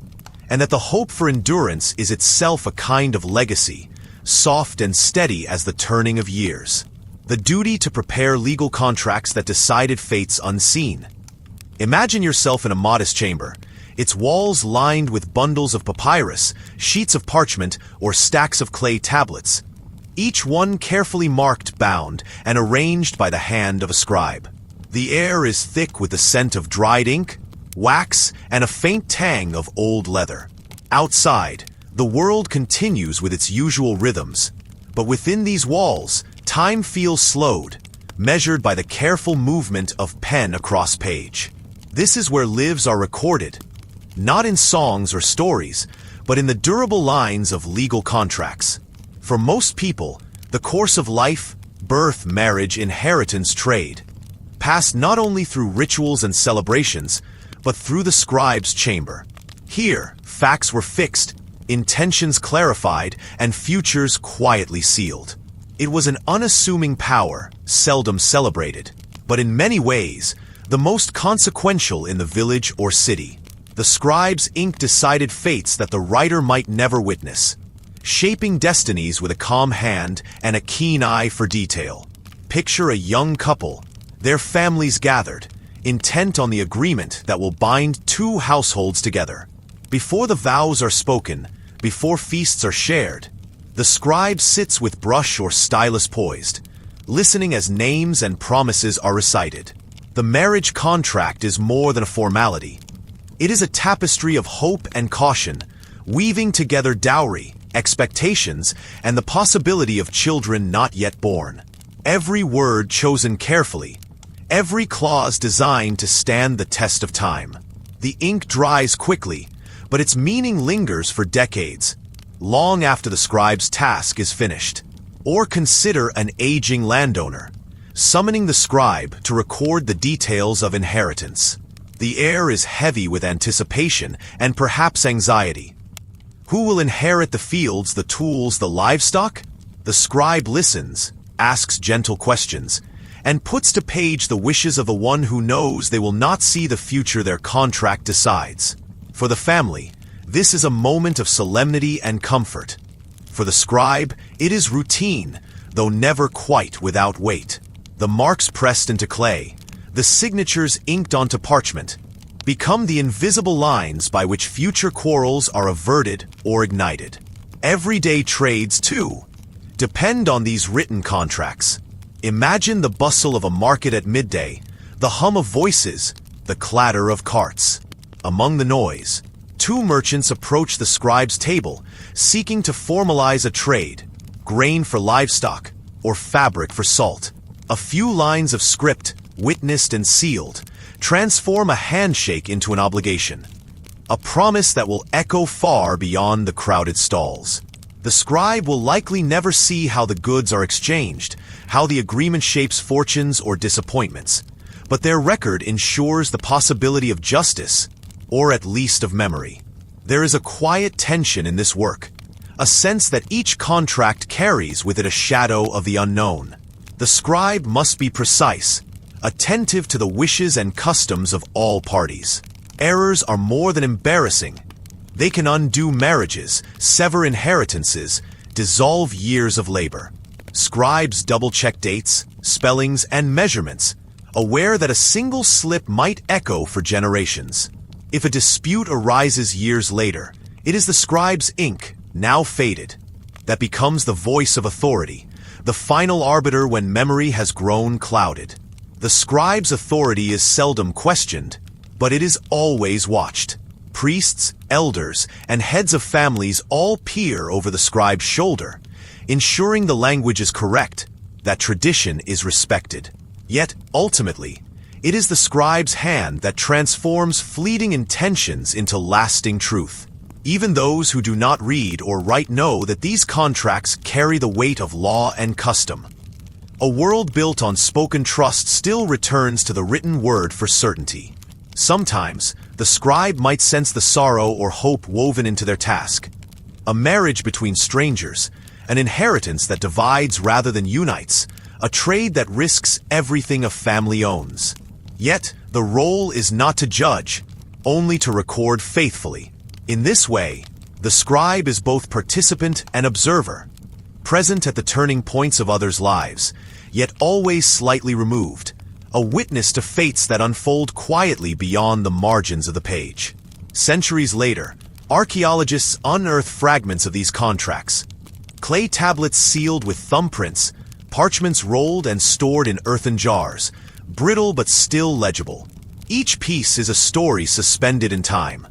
and that the hope for endurance is itself a kind of legacy, soft and steady as the turning of years. The duty to prepare legal contracts that decided fates unseen. Imagine yourself in a modest chamber, its walls lined with bundles of papyrus, sheets of parchment, or stacks of clay tablets, each one carefully marked, bound, and arranged by the hand of a scribe. The air is thick with the scent of dried ink, wax, and a faint tang of old leather. Outside, the world continues with its usual rhythms, but within these walls, time feels slowed, measured by the careful movement of pen across page. This is where lives are recorded, not in songs or stories, but in the durable lines of legal contracts. For most people, the course of life, birth, marriage, inheritance, trade, passed not only through rituals and celebrations, but through the scribe's chamber. Here, facts were fixed, intentions clarified, and futures quietly sealed. It was an unassuming power, seldom celebrated, but in many ways, the most consequential in the village or city. The scribe's ink decided fates that the writer might never witness. shaping destinies with a calm hand and a keen eye for detail. Picture a young couple, their families gathered, intent on the agreement that will bind two households together. Before the vows are spoken, before feasts are shared, the scribe sits with brush or stylus poised, listening as names and promises are recited. The marriage contract is more than a formality. It is a tapestry of hope and caution, weaving together dowry, expectations, and the possibility of children not yet born. Every word chosen carefully, every clause designed to stand the test of time. The ink dries quickly, but its meaning lingers for decades, long after the scribe's task is finished. Or consider an aging landowner, summoning the scribe to record the details of inheritance. The air is heavy with anticipation and perhaps anxiety. Who will inherit the fields, the tools, the livestock? The scribe listens, asks gentle questions, and puts to page the wishes of the one who knows they will not see the future their contract decides. For the family, this is a moment of solemnity and comfort. For the scribe, it is routine, though never quite without weight. The marks pressed into clay, the signatures inked onto parchment, become the invisible lines by which future quarrels are averted or ignited. Everyday trades, too, depend on these written contracts. Imagine the bustle of a market at midday, the hum of voices, the clatter of carts. Among the noise, two merchants approach the scribe's table, seeking to formalize a trade, grain for livestock, or fabric for salt. A few lines of script, witnessed and sealed, transform a handshake into an obligation, a promise that will echo far beyond the crowded stalls. The scribe will likely never see how the goods are exchanged, how the agreement shapes fortunes or disappointments, but their record ensures the possibility of justice, or at least of memory. There is a quiet tension in this work, a sense that each contract carries with it a shadow of the unknown. The scribe must be precise, attentive to the wishes and customs of all parties. Errors are more than embarrassing. They can undo marriages, sever inheritances, dissolve years of labor. Scribes double-check dates, spellings, and measurements, aware that a single slip might echo for generations. If a dispute arises years later, it is the scribe's ink, now faded, that becomes the voice of authority, the final arbiter when memory has grown clouded. The scribe's authority is seldom questioned, but it is always watched. Priests, elders, and heads of families all peer over the scribe's shoulder, ensuring the language is correct, that tradition is respected. Yet, ultimately, it is the scribe's hand that transforms fleeting intentions into lasting truth. Even those who do not read or write know that these contracts carry the weight of law and custom. A world built on spoken trust still returns to the written word for certainty. Sometimes, the scribe might sense the sorrow or hope woven into their task. A marriage between strangers, an inheritance that divides rather than unites, a trade that risks everything a family owns. Yet, the role is not to judge, only to record faithfully. In this way, the scribe is both participant and observer, present at the turning points of others' lives, yet always slightly removed, a witness to fates that unfold quietly beyond the margins of the page. Centuries later, archaeologists unearth fragments of these contracts. Clay tablets sealed with thumbprints, parchments rolled and stored in earthen jars, brittle but still legible. Each piece is a story suspended in time.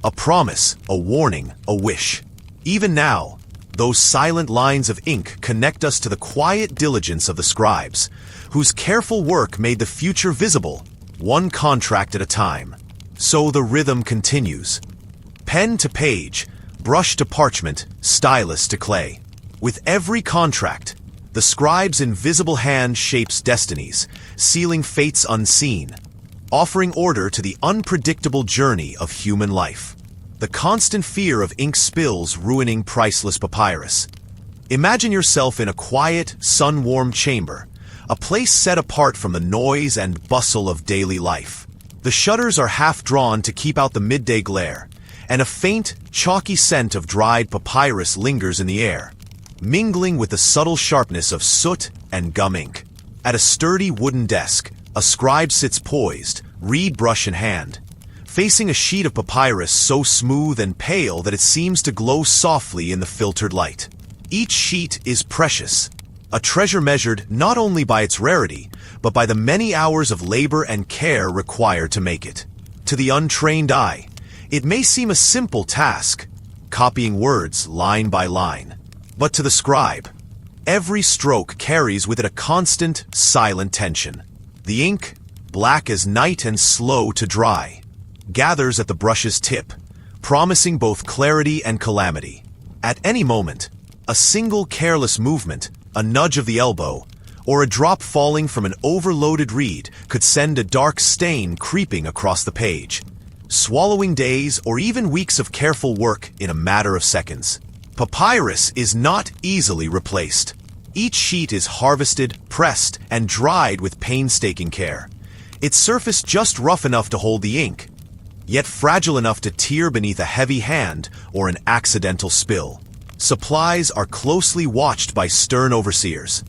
A promise, a warning, a wish. Even now, those silent lines of ink connect us to the quiet diligence of the scribes, whose careful work made the future visible, one contract at a time. So the rhythm continues. Pen to page, brush to parchment, stylus to clay. With every contract, the scribe's invisible hand shapes destinies, sealing fates unseen, offering order to the unpredictable journey of human life. The constant fear of ink spills ruining priceless papyrus. Imagine yourself in a quiet, sun-warmed chamber, a place set apart from the noise and bustle of daily life. The shutters are half drawn to keep out the midday glare, and a faint, chalky scent of dried papyrus lingers in the air, mingling with the subtle sharpness of soot and gum ink. At a sturdy wooden desk, a scribe sits poised, reed brush in hand, facing a sheet of papyrus so smooth and pale that it seems to glow softly in the filtered light. Each sheet is precious, a treasure measured not only by its rarity, but by the many hours of labor and care required to make it. To the untrained eye, it may seem a simple task, copying words line by line. But to the scribe, every stroke carries with it a constant, silent tension. The ink, black as night and slow to dry, gathers at the brush's tip, promising both clarity and calamity. At any moment, a single careless movement, a nudge of the elbow, or a drop falling from an overloaded reed could send a dark stain creeping across the page, swallowing days or even weeks of careful work in a matter of seconds. Papyrus is not easily replaced. Each sheet is harvested, pressed, and dried with painstaking care, its surface just rough enough to hold the ink, yet fragile enough to tear beneath a heavy hand or an accidental spill. Supplies are closely watched by stern overseers,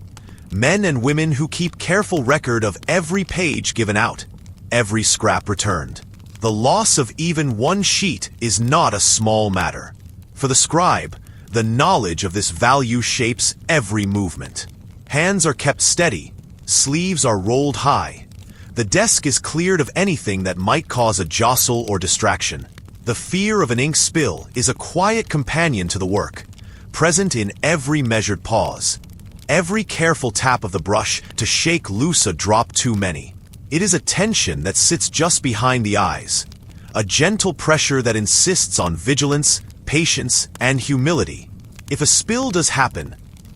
men and women who keep careful record of every page given out, every scrap returned. The loss of even one sheet is not a small matter. For the scribe, the knowledge of this value shapes every movement. Hands are kept steady, sleeves are rolled high. The desk is cleared of anything that might cause a jostle or distraction. The fear of an ink spill is a quiet companion to the work, present in every measured pause, every careful tap of the brush to shake loose a drop too many. It is a tension that sits just behind the eyes, a gentle pressure that insists on vigilance, patience, and humility. If a spill does happen,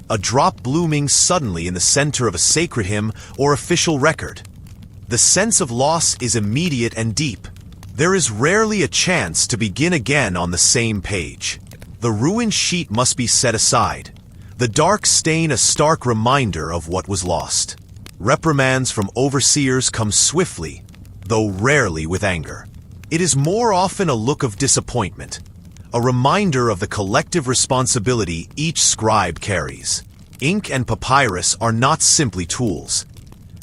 a drop blooming suddenly in the center of a sacred hymn or official record, the sense of loss is immediate and deep. There is rarely a chance to begin again on the same page. The ruined sheet must be set aside, the dark stain a stark reminder of what was lost. Reprimands from overseers come swiftly, though rarely with anger. It is more often a look of disappointment, a reminder of the collective responsibility each scribe carries. Ink and papyrus are not simply tools.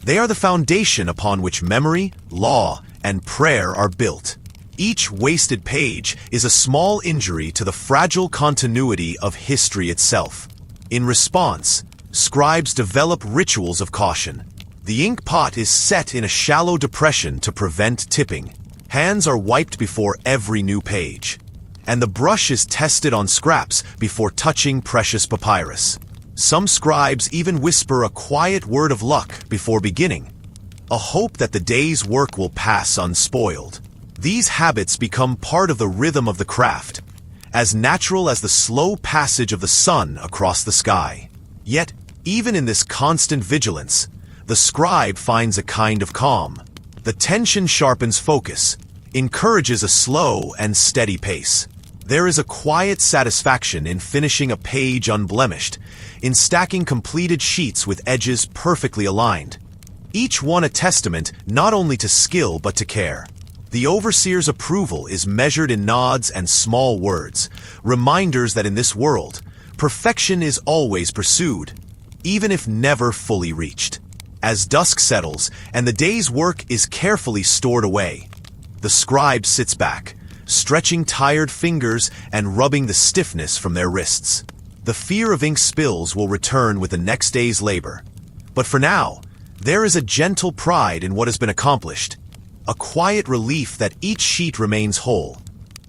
They are the foundation upon which memory, law, and prayer are built. Each wasted page is a small injury to the fragile continuity of history itself. In response, scribes develop rituals of caution. The ink pot is set in a shallow depression to prevent tipping. Hands are wiped before every new page, and the brush is tested on scraps before touching precious papyrus. Some scribes even whisper a quiet word of luck before beginning, a hope that the day's work will pass unspoiled. These habits become part of the rhythm of the craft, as natural as the slow passage of the sun across the sky. Yet, even in this constant vigilance, the scribe finds a kind of calm. The tension sharpens focus, encourages a slow and steady pace. There is a quiet satisfaction in finishing a page unblemished, in stacking completed sheets with edges perfectly aligned, each one a testament not only to skill but to care. The overseer's approval is measured in nods and small words, reminders that in this world, perfection is always pursued, even if never fully reached. As dusk settles and the day's work is carefully stored away, the scribe sits back, stretching tired fingers and rubbing the stiffness from their wrists. The fear of ink spills will return with the next day's labor. But for now, there is a gentle pride in what has been accomplished, a quiet relief that each sheet remains whole,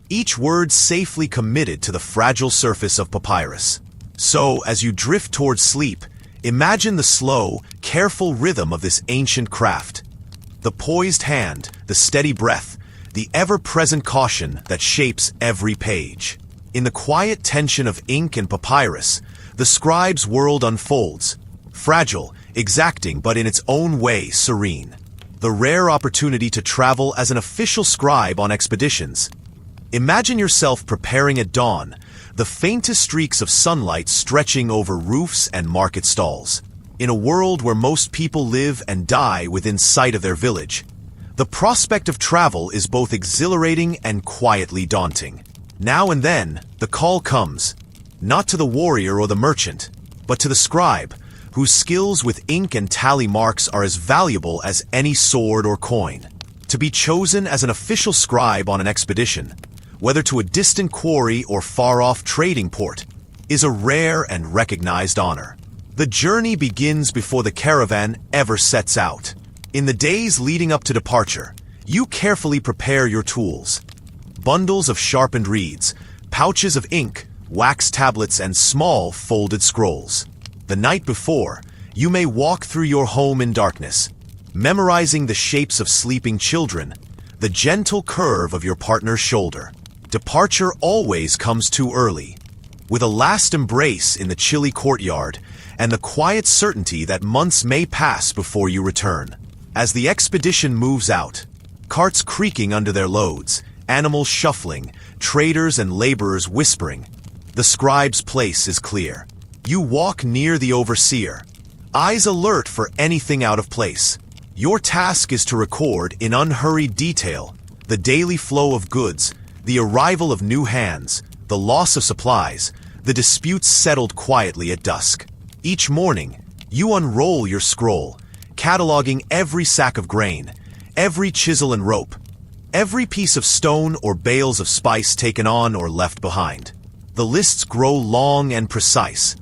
each word safely committed to the fragile surface of papyrus. So, as you drift towards sleep, imagine the slow, careful rhythm of this ancient craft. The poised hand, the steady breath, the ever-present caution that shapes every page. In the quiet tension of ink and papyrus, the scribe's world unfolds, fragile, exacting, but in its own way serene. The rare opportunity to travel as an official scribe on expeditions. Imagine yourself preparing at dawn, the faintest streaks of sunlight stretching over roofs and market stalls. In a world where most people live and die within sight of their village, the prospect of travel is both exhilarating and quietly daunting. Now and then, the call comes, not to the warrior or the merchant, but to the scribe, whose skills with ink and tally marks are as valuable as any sword or coin. To be chosen as an official scribe on an expedition, whether to a distant quarry or far-off trading port, is a rare and recognized honor. The journey begins before the caravan ever sets out. In the days leading up to departure, you carefully prepare your tools. Bundles of sharpened reeds, pouches of ink, wax tablets, and small folded scrolls. The night before, you may walk through your home in darkness, memorizing the shapes of sleeping children, the gentle curve of your partner's shoulder. Departure always comes too early, with a last embrace in the chilly courtyard and the quiet certainty that months may pass before you return. As the expedition moves out, carts creaking under their loads, animals shuffling, traders and laborers whispering, the scribe's place is clear. You walk near the overseer, eyes alert for anything out of place. Your task is to record in unhurried detail the daily flow of goods, the arrival of new hands, the loss of supplies, the disputes settled quietly at dusk. Each morning, you unroll your scroll, cataloging every sack of grain, every chisel and rope, every piece of stone or bales of spice taken on or left behind. The lists grow long and precise,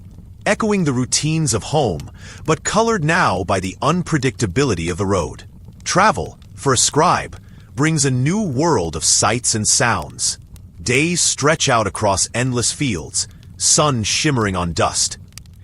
echoing the routines of home, but colored now by the unpredictability of the road. Travel, for a scribe, brings a new world of sights and sounds. Days stretch out across endless fields, sun shimmering on dust,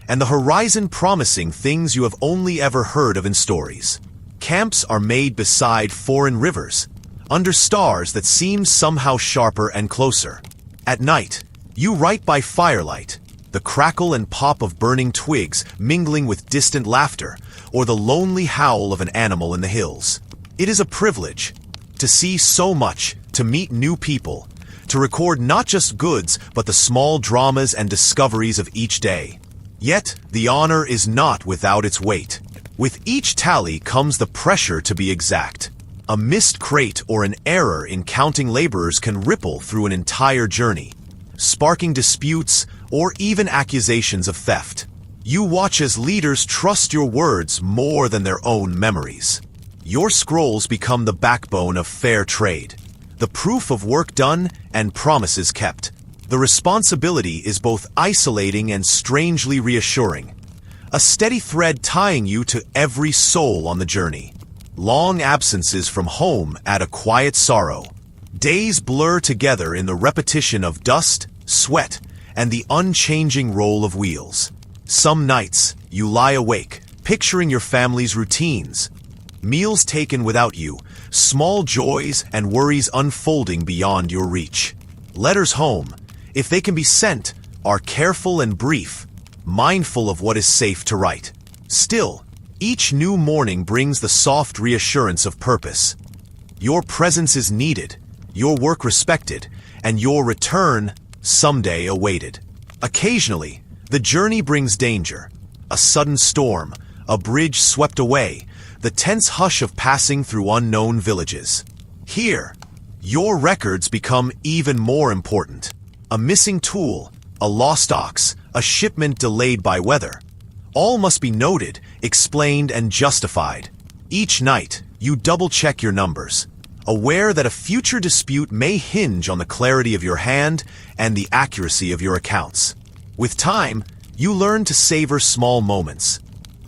and the horizon promising things you have only ever heard of in stories. Camps are made beside foreign rivers, under stars that seem somehow sharper and closer. At night, you write by firelight, the crackle and pop of burning twigs mingling with distant laughter, or the lonely howl of an animal in the hills. It is a privilege to see so much, to meet new people, to record not just goods but the small dramas and discoveries of each day. Yet, the honor is not without its weight. With each tally comes the pressure to be exact. A missed crate or an error in counting laborers can ripple through an entire journey, sparking disputes or even accusations of theft. You watch as leaders trust your words more than their own memories. Your scrolls become the backbone of fair trade, the proof of work done and promises kept. The responsibility is both isolating and strangely reassuring, a steady thread tying you to every soul on the journey. Long absences from home add a quiet sorrow. Days blur together in the repetition of dust, sweat, and the unchanging roll of wheels. Some nights, you lie awake, picturing your family's routines, meals taken without you, small joys and worries unfolding beyond your reach. Letters home, if they can be sent, are careful and brief, mindful of what is safe to write. Still, each new morning brings the soft reassurance of purpose. Your presence is needed, your work respected, and your return someday awaited. Occasionally, the journey brings danger. A sudden storm, a bridge swept away, the tense hush of passing through unknown villages. Here, your records become even more important. A missing tool, a lost ox, a shipment delayed by weather. All must be noted, explained, and justified. Each night, you double-check your numbers, aware that a future dispute may hinge on the clarity of your hand and the accuracy of your accounts. With time, you learn to savor small moments.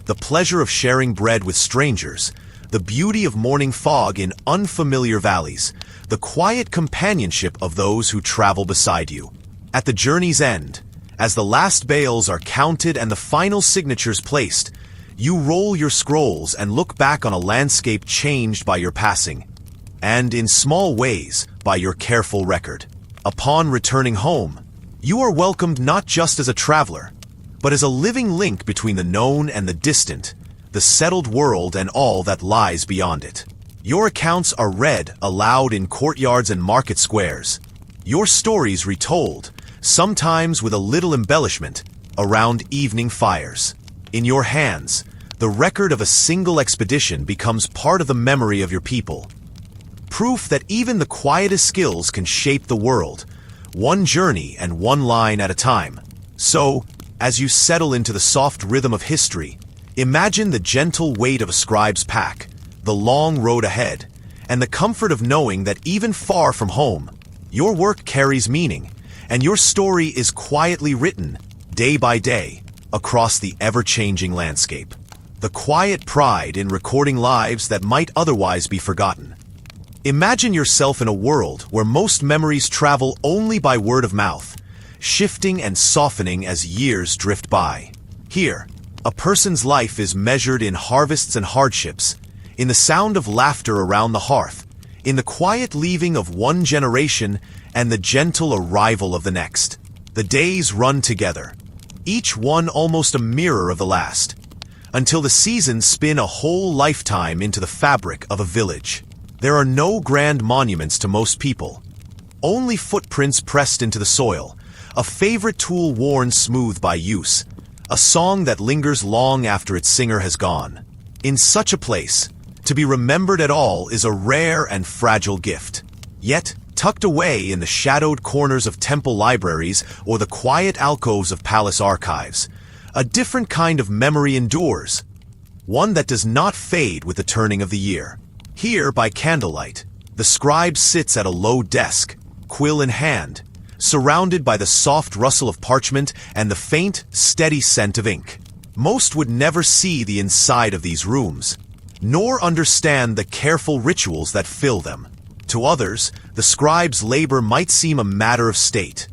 The pleasure of sharing bread with strangers, the beauty of morning fog in unfamiliar valleys, the quiet companionship of those who travel beside you. At the journey's end, as the last bales are counted and the final signatures placed, you roll your scrolls and look back on a landscape changed by your passing, and in small ways by your careful record. Upon returning home, you are welcomed not just as a traveler, but as a living link between the known and the distant, the settled world and all that lies beyond it. Your accounts are read aloud in courtyards and market squares, your stories retold, sometimes with a little embellishment, around evening fires. In your hands, the record of a single expedition becomes part of the memory of your people. Proof that even the quietest skills can shape the world, one journey and one line at a time. So, as you settle into the soft rhythm of history, imagine the gentle weight of a scribe's pack, the long road ahead, and the comfort of knowing that even far from home, your work carries meaning, and your story is quietly written, day by day, across the ever-changing landscape. The quiet pride in recording lives that might otherwise be forgotten. Imagine yourself in a world where most memories travel only by word of mouth, shifting and softening as years drift by. Here, a person's life is measured in harvests and hardships, in the sound of laughter around the hearth, in the quiet leaving of one generation and the gentle arrival of the next. The days run together, each one almost a mirror of the last, until the seasons spin a whole lifetime into the fabric of a village. There are no grand monuments to most people, only footprints pressed into the soil, a favorite tool worn smooth by use, a song that lingers long after its singer has gone. In such a place, to be remembered at all is a rare and fragile gift. Yet, tucked away in the shadowed corners of temple libraries or the quiet alcoves of palace archives, a different kind of memory endures, one that does not fade with the turning of the year. Here, by candlelight, the scribe sits at a low desk, quill in hand, surrounded by the soft rustle of parchment and the faint, steady scent of ink. Most would never see the inside of these rooms, nor understand the careful rituals that fill them. To others, the scribe's labor might seem a matter of state.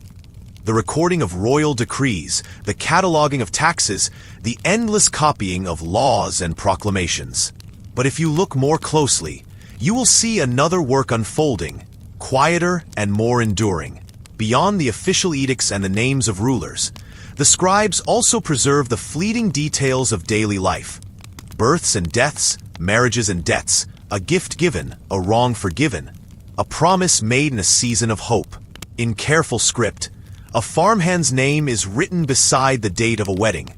The recording of royal decrees, the cataloging of taxes, the endless copying of laws and proclamations. But if you look more closely, you will see another work unfolding, quieter and more enduring. Beyond the official edicts and the names of rulers, the scribes also preserve the fleeting details of daily life. Births and deaths, marriages and debts, a gift given, a wrong forgiven, a promise made in a season of hope. In careful script, a farmhand's name is written beside the date of a wedding.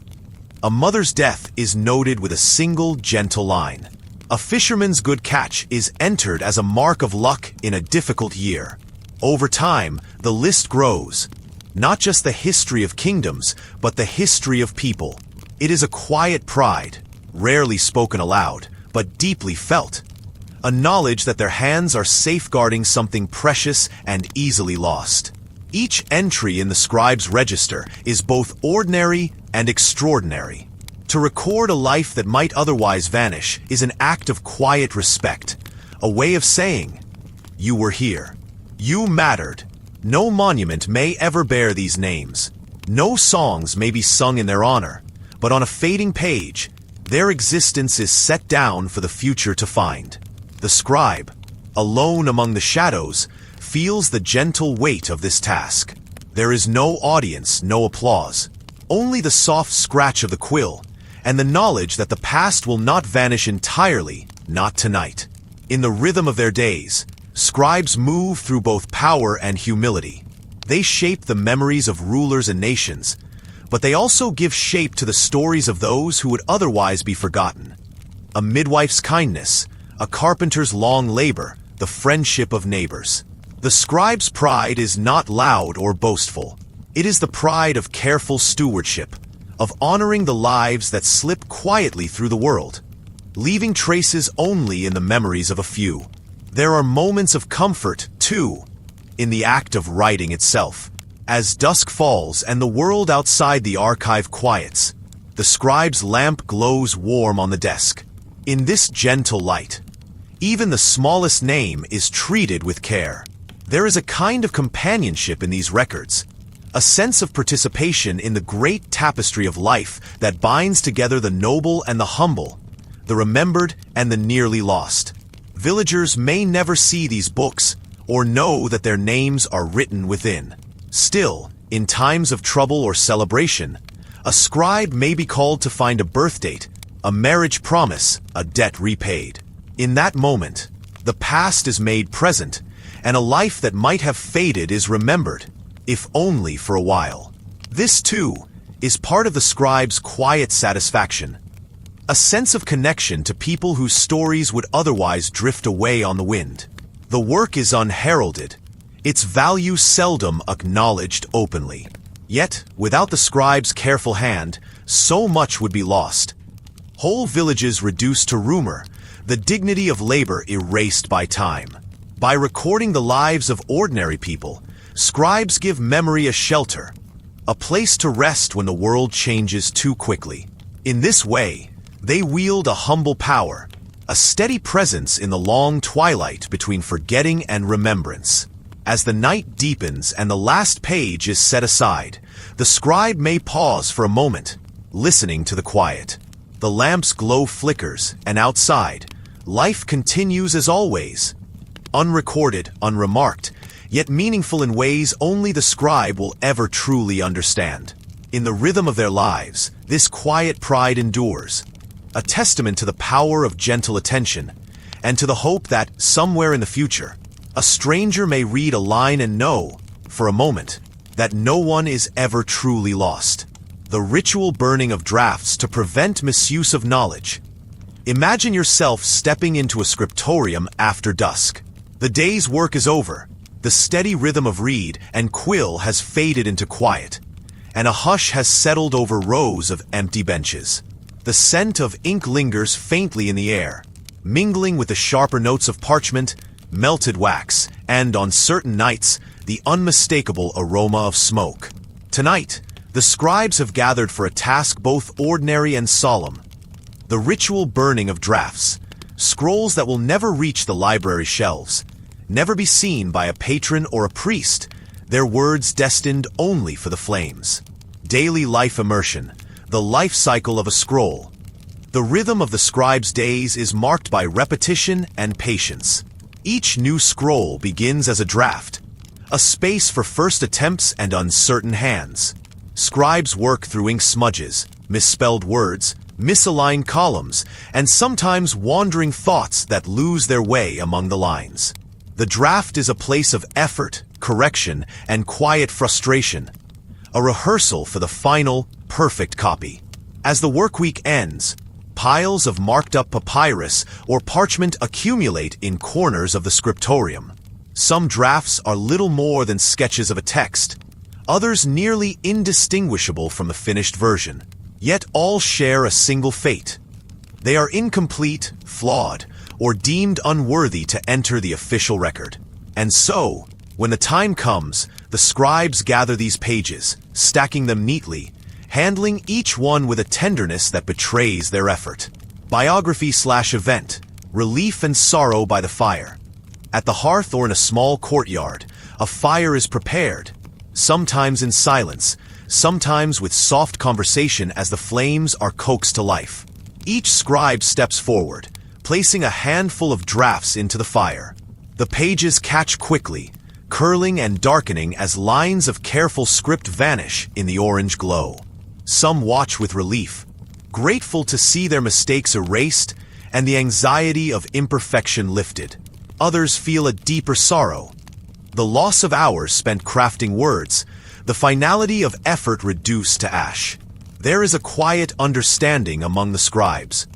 A mother's death is noted with a single gentle line. A fisherman's good catch is entered as a mark of luck in a difficult year. Over time, the list grows. Not just the history of kingdoms, but the history of people. It is a quiet pride, rarely spoken aloud, but deeply felt. A knowledge that their hands are safeguarding something precious and easily lost. Each entry in the scribe's register is both ordinary and extraordinary. To record a life that might otherwise vanish is an act of quiet respect, a way of saying, "You were here. You mattered." No monument may ever bear these names. No songs may be sung in their honor, but on a fading page, their existence is set down for the future to find. The scribe, alone among the shadows, feels the gentle weight of this task. There is no audience, no applause, only the soft scratch of the quill, and the knowledge that the past will not vanish entirely, not tonight. In the rhythm of their days, scribes move through both power and humility. They shape the memories of rulers and nations, but they also give shape to the stories of those who would otherwise be forgotten. A midwife's kindness, a carpenter's long labor, the friendship of neighbors. The scribe's pride is not loud or boastful. It is the pride of careful stewardship, of honoring the lives that slip quietly through the world, leaving traces only in the memories of a few. There are moments of comfort, too, in the act of writing itself. As dusk falls and the world outside the archive quiets, the scribe's lamp glows warm on the desk. In this gentle light, even the smallest name is treated with care. There is a kind of companionship in these records, a sense of participation in the great tapestry of life that binds together the noble and the humble, the remembered and the nearly lost. Villagers may never see these books or know that their names are written within. Still, in times of trouble or celebration, a scribe may be called to find a birth date, a marriage promise, a debt repaid. In that moment, the past is made present, and a life that might have faded is remembered, if only for a while. This, too, is part of the scribe's quiet satisfaction, a sense of connection to people whose stories would otherwise drift away on the wind. The work is unheralded. its value seldom acknowledged openly. Yet, without the scribe's careful hand, so much would be lost. Whole villages reduced to rumor, the dignity of labor erased by time. By recording the lives of ordinary people, scribes give memory a shelter, a place to rest when the world changes too quickly. In this way, they wield a humble power, a steady presence in the long twilight between forgetting and remembrance. As the night deepens and the last page is set aside, the scribe may pause for a moment, listening to the quiet. The lamp's glow flickers, and outside, life continues as always. Unrecorded, unremarked, yet meaningful in ways only the scribe will ever truly understand. In the rhythm of their lives, this quiet pride endures, a testament to the power of gentle attention, and to the hope that, somewhere in the future, a stranger may read a line and know, for a moment, that no one is ever truly lost. The ritual burning of drafts to prevent misuse of knowledge. Imagine yourself stepping into a scriptorium after dusk. The day's work is over. The steady rhythm of reed and quill has faded into quiet, and a hush has settled over rows of empty benches. The scent of ink lingers faintly in the air, mingling with the sharper notes of parchment, melted wax, and, on certain nights, the unmistakable aroma of smoke. Tonight, the scribes have gathered for a task both ordinary and solemn. The ritual burning of drafts, scrolls that will never reach the library shelves, never be seen by a patron or a priest, their words destined only for the flames. Daily life immersion, the life cycle of a scroll. The rhythm of the scribe's days is marked by repetition and patience. Each new scroll begins as a draft, a space for first attempts and uncertain hands. Scribes work through ink smudges, misspelled words, misaligned columns, and sometimes wandering thoughts that lose their way among the lines. The draft is a place of effort, correction, and quiet frustration, a rehearsal for the final, perfect copy. As the work week ends, piles of marked-up papyrus or parchment accumulate in corners of the scriptorium. Some drafts are little more than sketches of a text, others nearly indistinguishable from the finished version. Yet all share a single fate. They are incomplete, flawed, or deemed unworthy to enter the official record. And so, when the time comes, the scribes gather these pages, stacking them neatly, handling each one with a tenderness that betrays their effort. Biography/event, relief and sorrow by the fire. At the hearth or in a small courtyard, a fire is prepared, sometimes in silence, sometimes with soft conversation as the flames are coaxed to life. Each scribe steps forward, placing a handful of drafts into the fire. The pages catch quickly, curling and darkening as lines of careful script vanish in the orange glow. Some watch with relief, grateful to see their mistakes erased and the anxiety of imperfection lifted. Others feel a deeper sorrow, the loss of hours spent crafting words, the finality of effort reduced to ash. There is a quiet understanding among the scribes.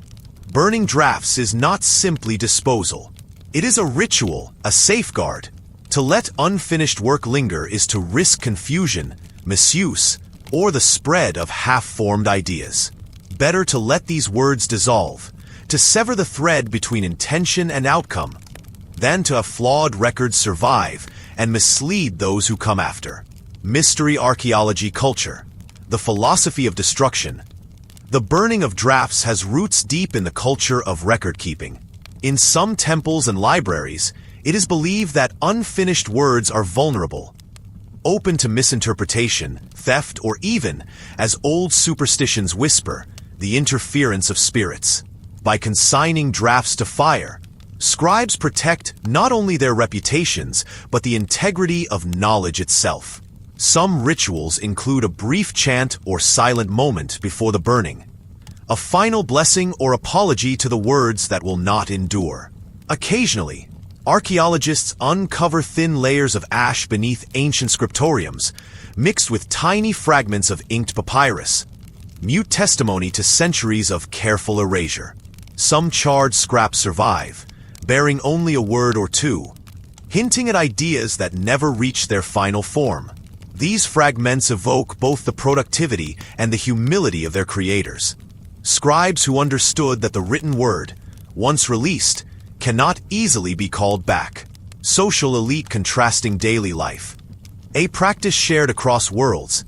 Burning drafts is not simply disposal. It is a ritual, a safeguard. To let unfinished work linger is to risk confusion, misuse, or the spread of half-formed ideas. Better to let these words dissolve, to sever the thread between intention and outcome, than to have flawed records survive and mislead those who come after. Mystery archaeology culture, the philosophy of destruction. The burning of drafts has roots deep in the culture of record-keeping. In some temples and libraries, it is believed that unfinished words are vulnerable, open to misinterpretation, theft, or even, as old superstitions whisper, the interference of spirits. By consigning drafts to fire, scribes protect not only their reputations, but the integrity of knowledge itself. Some rituals include a brief chant or silent moment before the burning, a final blessing or apology to the words that will not endure. Occasionally, archaeologists uncover thin layers of ash beneath ancient scriptoriums, mixed with tiny fragments of inked papyrus, mute testimony to centuries of careful erasure. Some charred scraps survive, bearing only a word or two, hinting at ideas that never reach their final form. These fragments evoke both the productivity and the humility of their creators. Scribes who understood that the written word, once released, cannot easily be called back. Social elite contrasting daily life. A practice shared across worlds.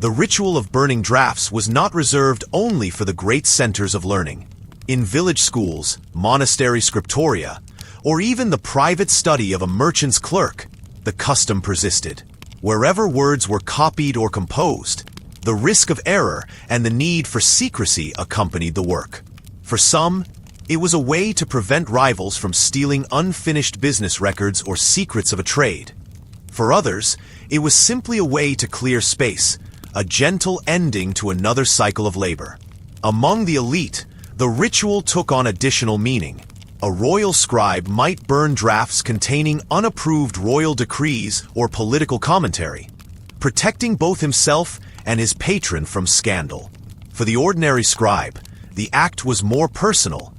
The ritual of burning drafts was not reserved only for the great centers of learning. In village schools, monastery scriptoria, or even the private study of a merchant's clerk, the custom persisted. Wherever words were copied or composed, the risk of error and the need for secrecy accompanied the work. For some, it was a way to prevent rivals from stealing unfinished business records or secrets of a trade. For others, it was simply a way to clear space, a gentle ending to another cycle of labor. Among the elite, the ritual took on additional meaning. A royal scribe might burn drafts containing unapproved royal decrees or political commentary, protecting both himself and his patron from scandal. For the ordinary scribe, the act was more personal,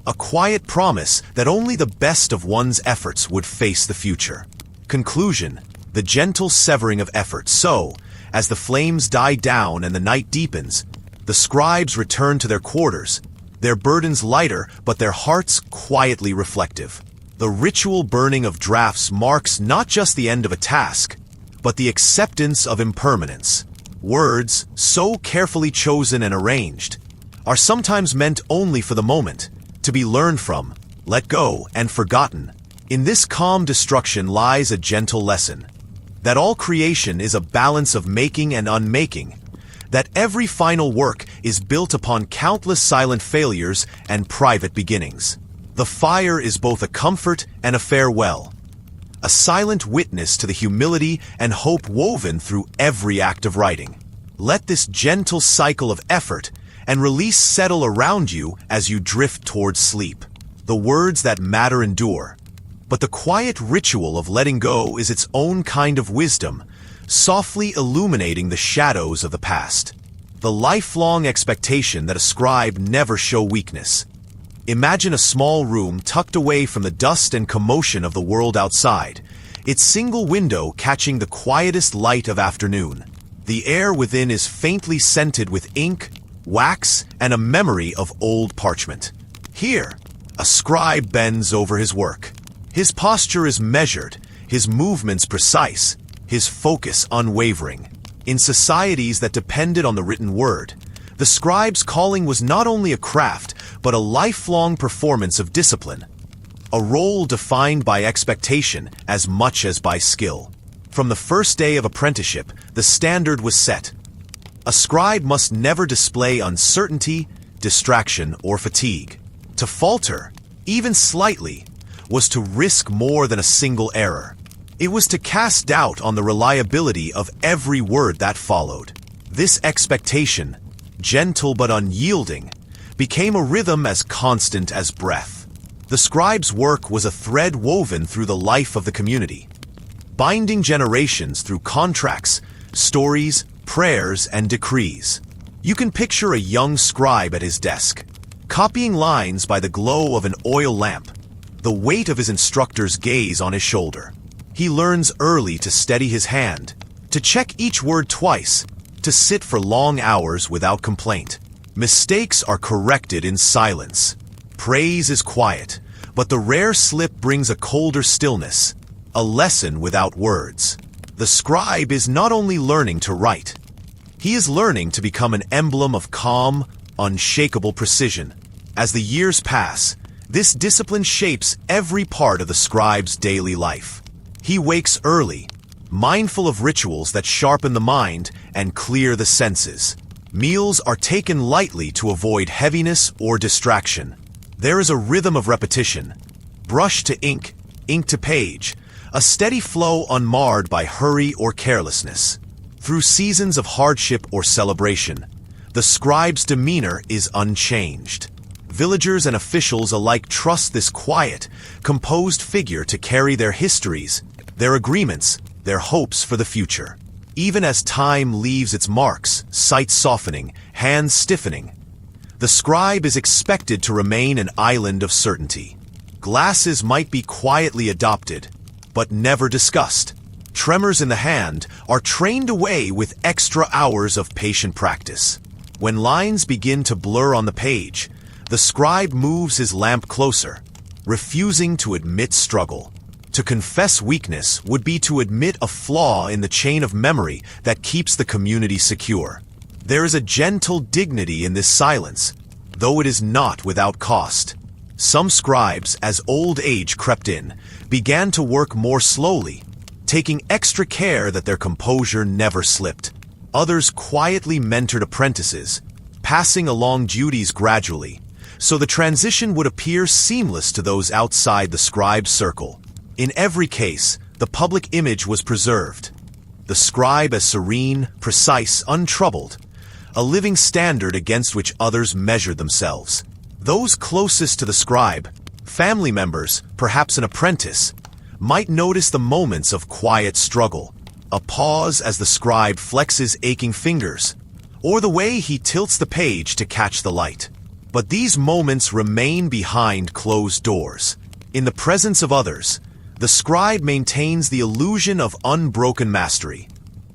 a quiet promise that only the best of one's efforts would face the future. Conclusion: the gentle severing of effort. So, as the flames die down and the night deepens, the scribes return to their quarters, their burdens lighter, but their hearts quietly reflective. The ritual burning of drafts marks not just the end of a task, but the acceptance of impermanence. Words, so carefully chosen and arranged, are sometimes meant only for the moment, to be learned from, let go, and forgotten. In this calm destruction lies a gentle lesson, that all creation is a balance of making and unmaking, that every final work is built upon countless silent failures and private beginnings. The fire is both a comfort and a farewell, a silent witness to the humility and hope woven through every act of writing. Let this gentle cycle of effort and release settle around you as you drift towards sleep. The words that matter endure, but the quiet ritual of letting go is its own kind of wisdom, softly illuminating the shadows of the past. The lifelong expectation that a scribe never show weakness. Imagine a small room tucked away from the dust and commotion of the world outside, its single window catching the quietest light of afternoon. The air within is faintly scented with ink, wax, and a memory of old parchment. Here, a scribe bends over his work. His posture is measured, his movements precise, his focus unwavering. In societies that depended on the written word, the scribe's calling was not only a craft, but a lifelong performance of discipline, a role defined by expectation as much as by skill. From the first day of apprenticeship, the standard was set. A scribe must never display uncertainty, distraction, or fatigue. To falter, even slightly, was to risk more than a single error. It was to cast doubt on the reliability of every word that followed. This expectation, gentle but unyielding, became a rhythm as constant as breath. The scribe's work was a thread woven through the life of the community, binding generations through contracts, stories, prayers, and decrees. You can picture a young scribe at his desk, copying lines by the glow of an oil lamp, the weight of his instructor's gaze on his shoulder. He learns early to steady his hand, to check each word twice, to sit for long hours without complaint. Mistakes are corrected in silence. Praise is quiet, but the rare slip brings a colder stillness, a lesson without words. The scribe is not only learning to write, he is learning to become an emblem of calm, unshakable precision. As the years pass, this discipline shapes every part of the scribe's daily life. He wakes early, mindful of rituals that sharpen the mind and clear the senses. Meals are taken lightly to avoid heaviness or distraction. There is a rhythm of repetition, brush to ink, ink to page, a steady flow unmarred by hurry or carelessness. Through seasons of hardship or celebration, the scribe's demeanor is unchanged. Villagers and officials alike trust this quiet, composed figure to carry their histories, their agreements, their hopes for the future. Even as time leaves its marks, sight softening, hands stiffening, the scribe is expected to remain an island of certainty. Glasses might be quietly adopted, but never discussed. Tremors in the hand are trained away with extra hours of patient practice. When lines begin to blur on the page, the scribe moves his lamp closer, refusing to admit struggle. To confess weakness would be to admit a flaw in the chain of memory that keeps the community secure. There is a gentle dignity in this silence, though it is not without cost. Some scribes, as old age crept in, began to work more slowly, taking extra care that their composure never slipped. Others quietly mentored apprentices, passing along duties gradually, so the transition would appear seamless to those outside the scribe's circle. In every case, the public image was preserved. The scribe as serene, precise, untroubled, a living standard against which others measured themselves. Those closest to the scribe, family members, perhaps an apprentice, might notice the moments of quiet struggle, a pause as the scribe flexes aching fingers, or the way he tilts the page to catch the light. But these moments remain behind closed doors. In the presence of others, the scribe maintains the illusion of unbroken mastery,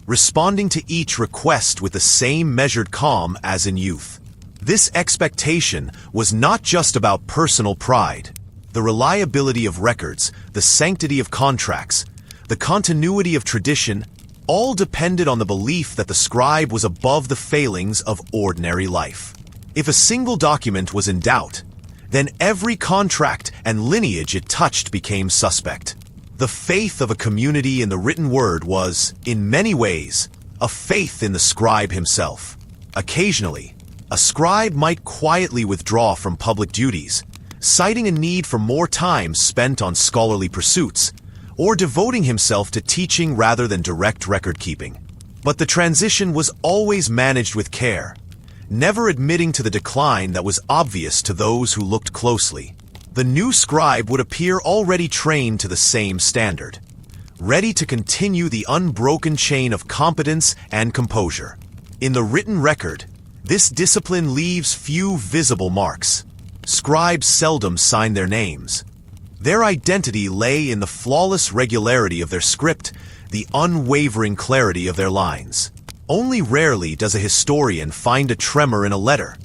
responding to each request with the same measured calm as in youth. This expectation was not just about personal pride. The reliability of records, the sanctity of contracts, the continuity of tradition, all depended on the belief that the scribe was above the failings of ordinary life. If a single document was in doubt, then every contract and lineage it touched became suspect. The faith of a community in the written word was, in many ways, a faith in the scribe himself. Occasionally, a scribe might quietly withdraw from public duties, citing a need for more time spent on scholarly pursuits, or devoting himself to teaching rather than direct record-keeping. But the transition was always managed with care, never admitting to the decline that was obvious to those who looked closely. The new scribe would appear already trained to the same standard, ready to continue the unbroken chain of competence and composure. In the written record, this discipline leaves few visible marks. Scribes seldom sign their names. Their identity lay in the flawless regularity of their script, the unwavering clarity of their lines. Only rarely does a historian find a tremor in a letter,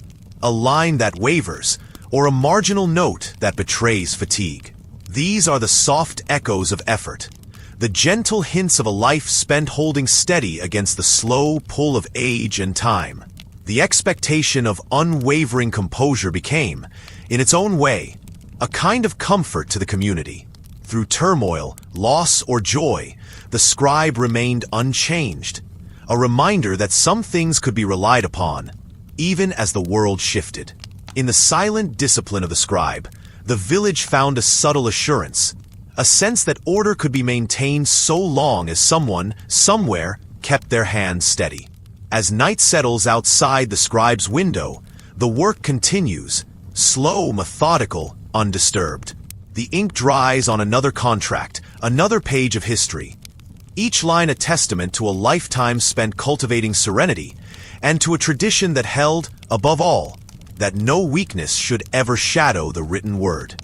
a line that wavers, or a marginal note that betrays fatigue. These are the soft echoes of effort, the gentle hints of a life spent holding steady against the slow pull of age and time. The expectation of unwavering composure became, in its own way, a kind of comfort to the community. Through turmoil, loss, or joy, the scribe remained unchanged, a reminder that some things could be relied upon, even as the world shifted. In the silent discipline of the scribe, the village found a subtle assurance, a sense that order could be maintained so long as someone, somewhere, kept their hands steady. As night settles outside the scribe's window, the work continues, slow, methodical, undisturbed. The ink dries on another contract, another page of history, each line a testament to a lifetime spent cultivating serenity, and to a tradition that held, above all, that no weakness should ever shadow the written word.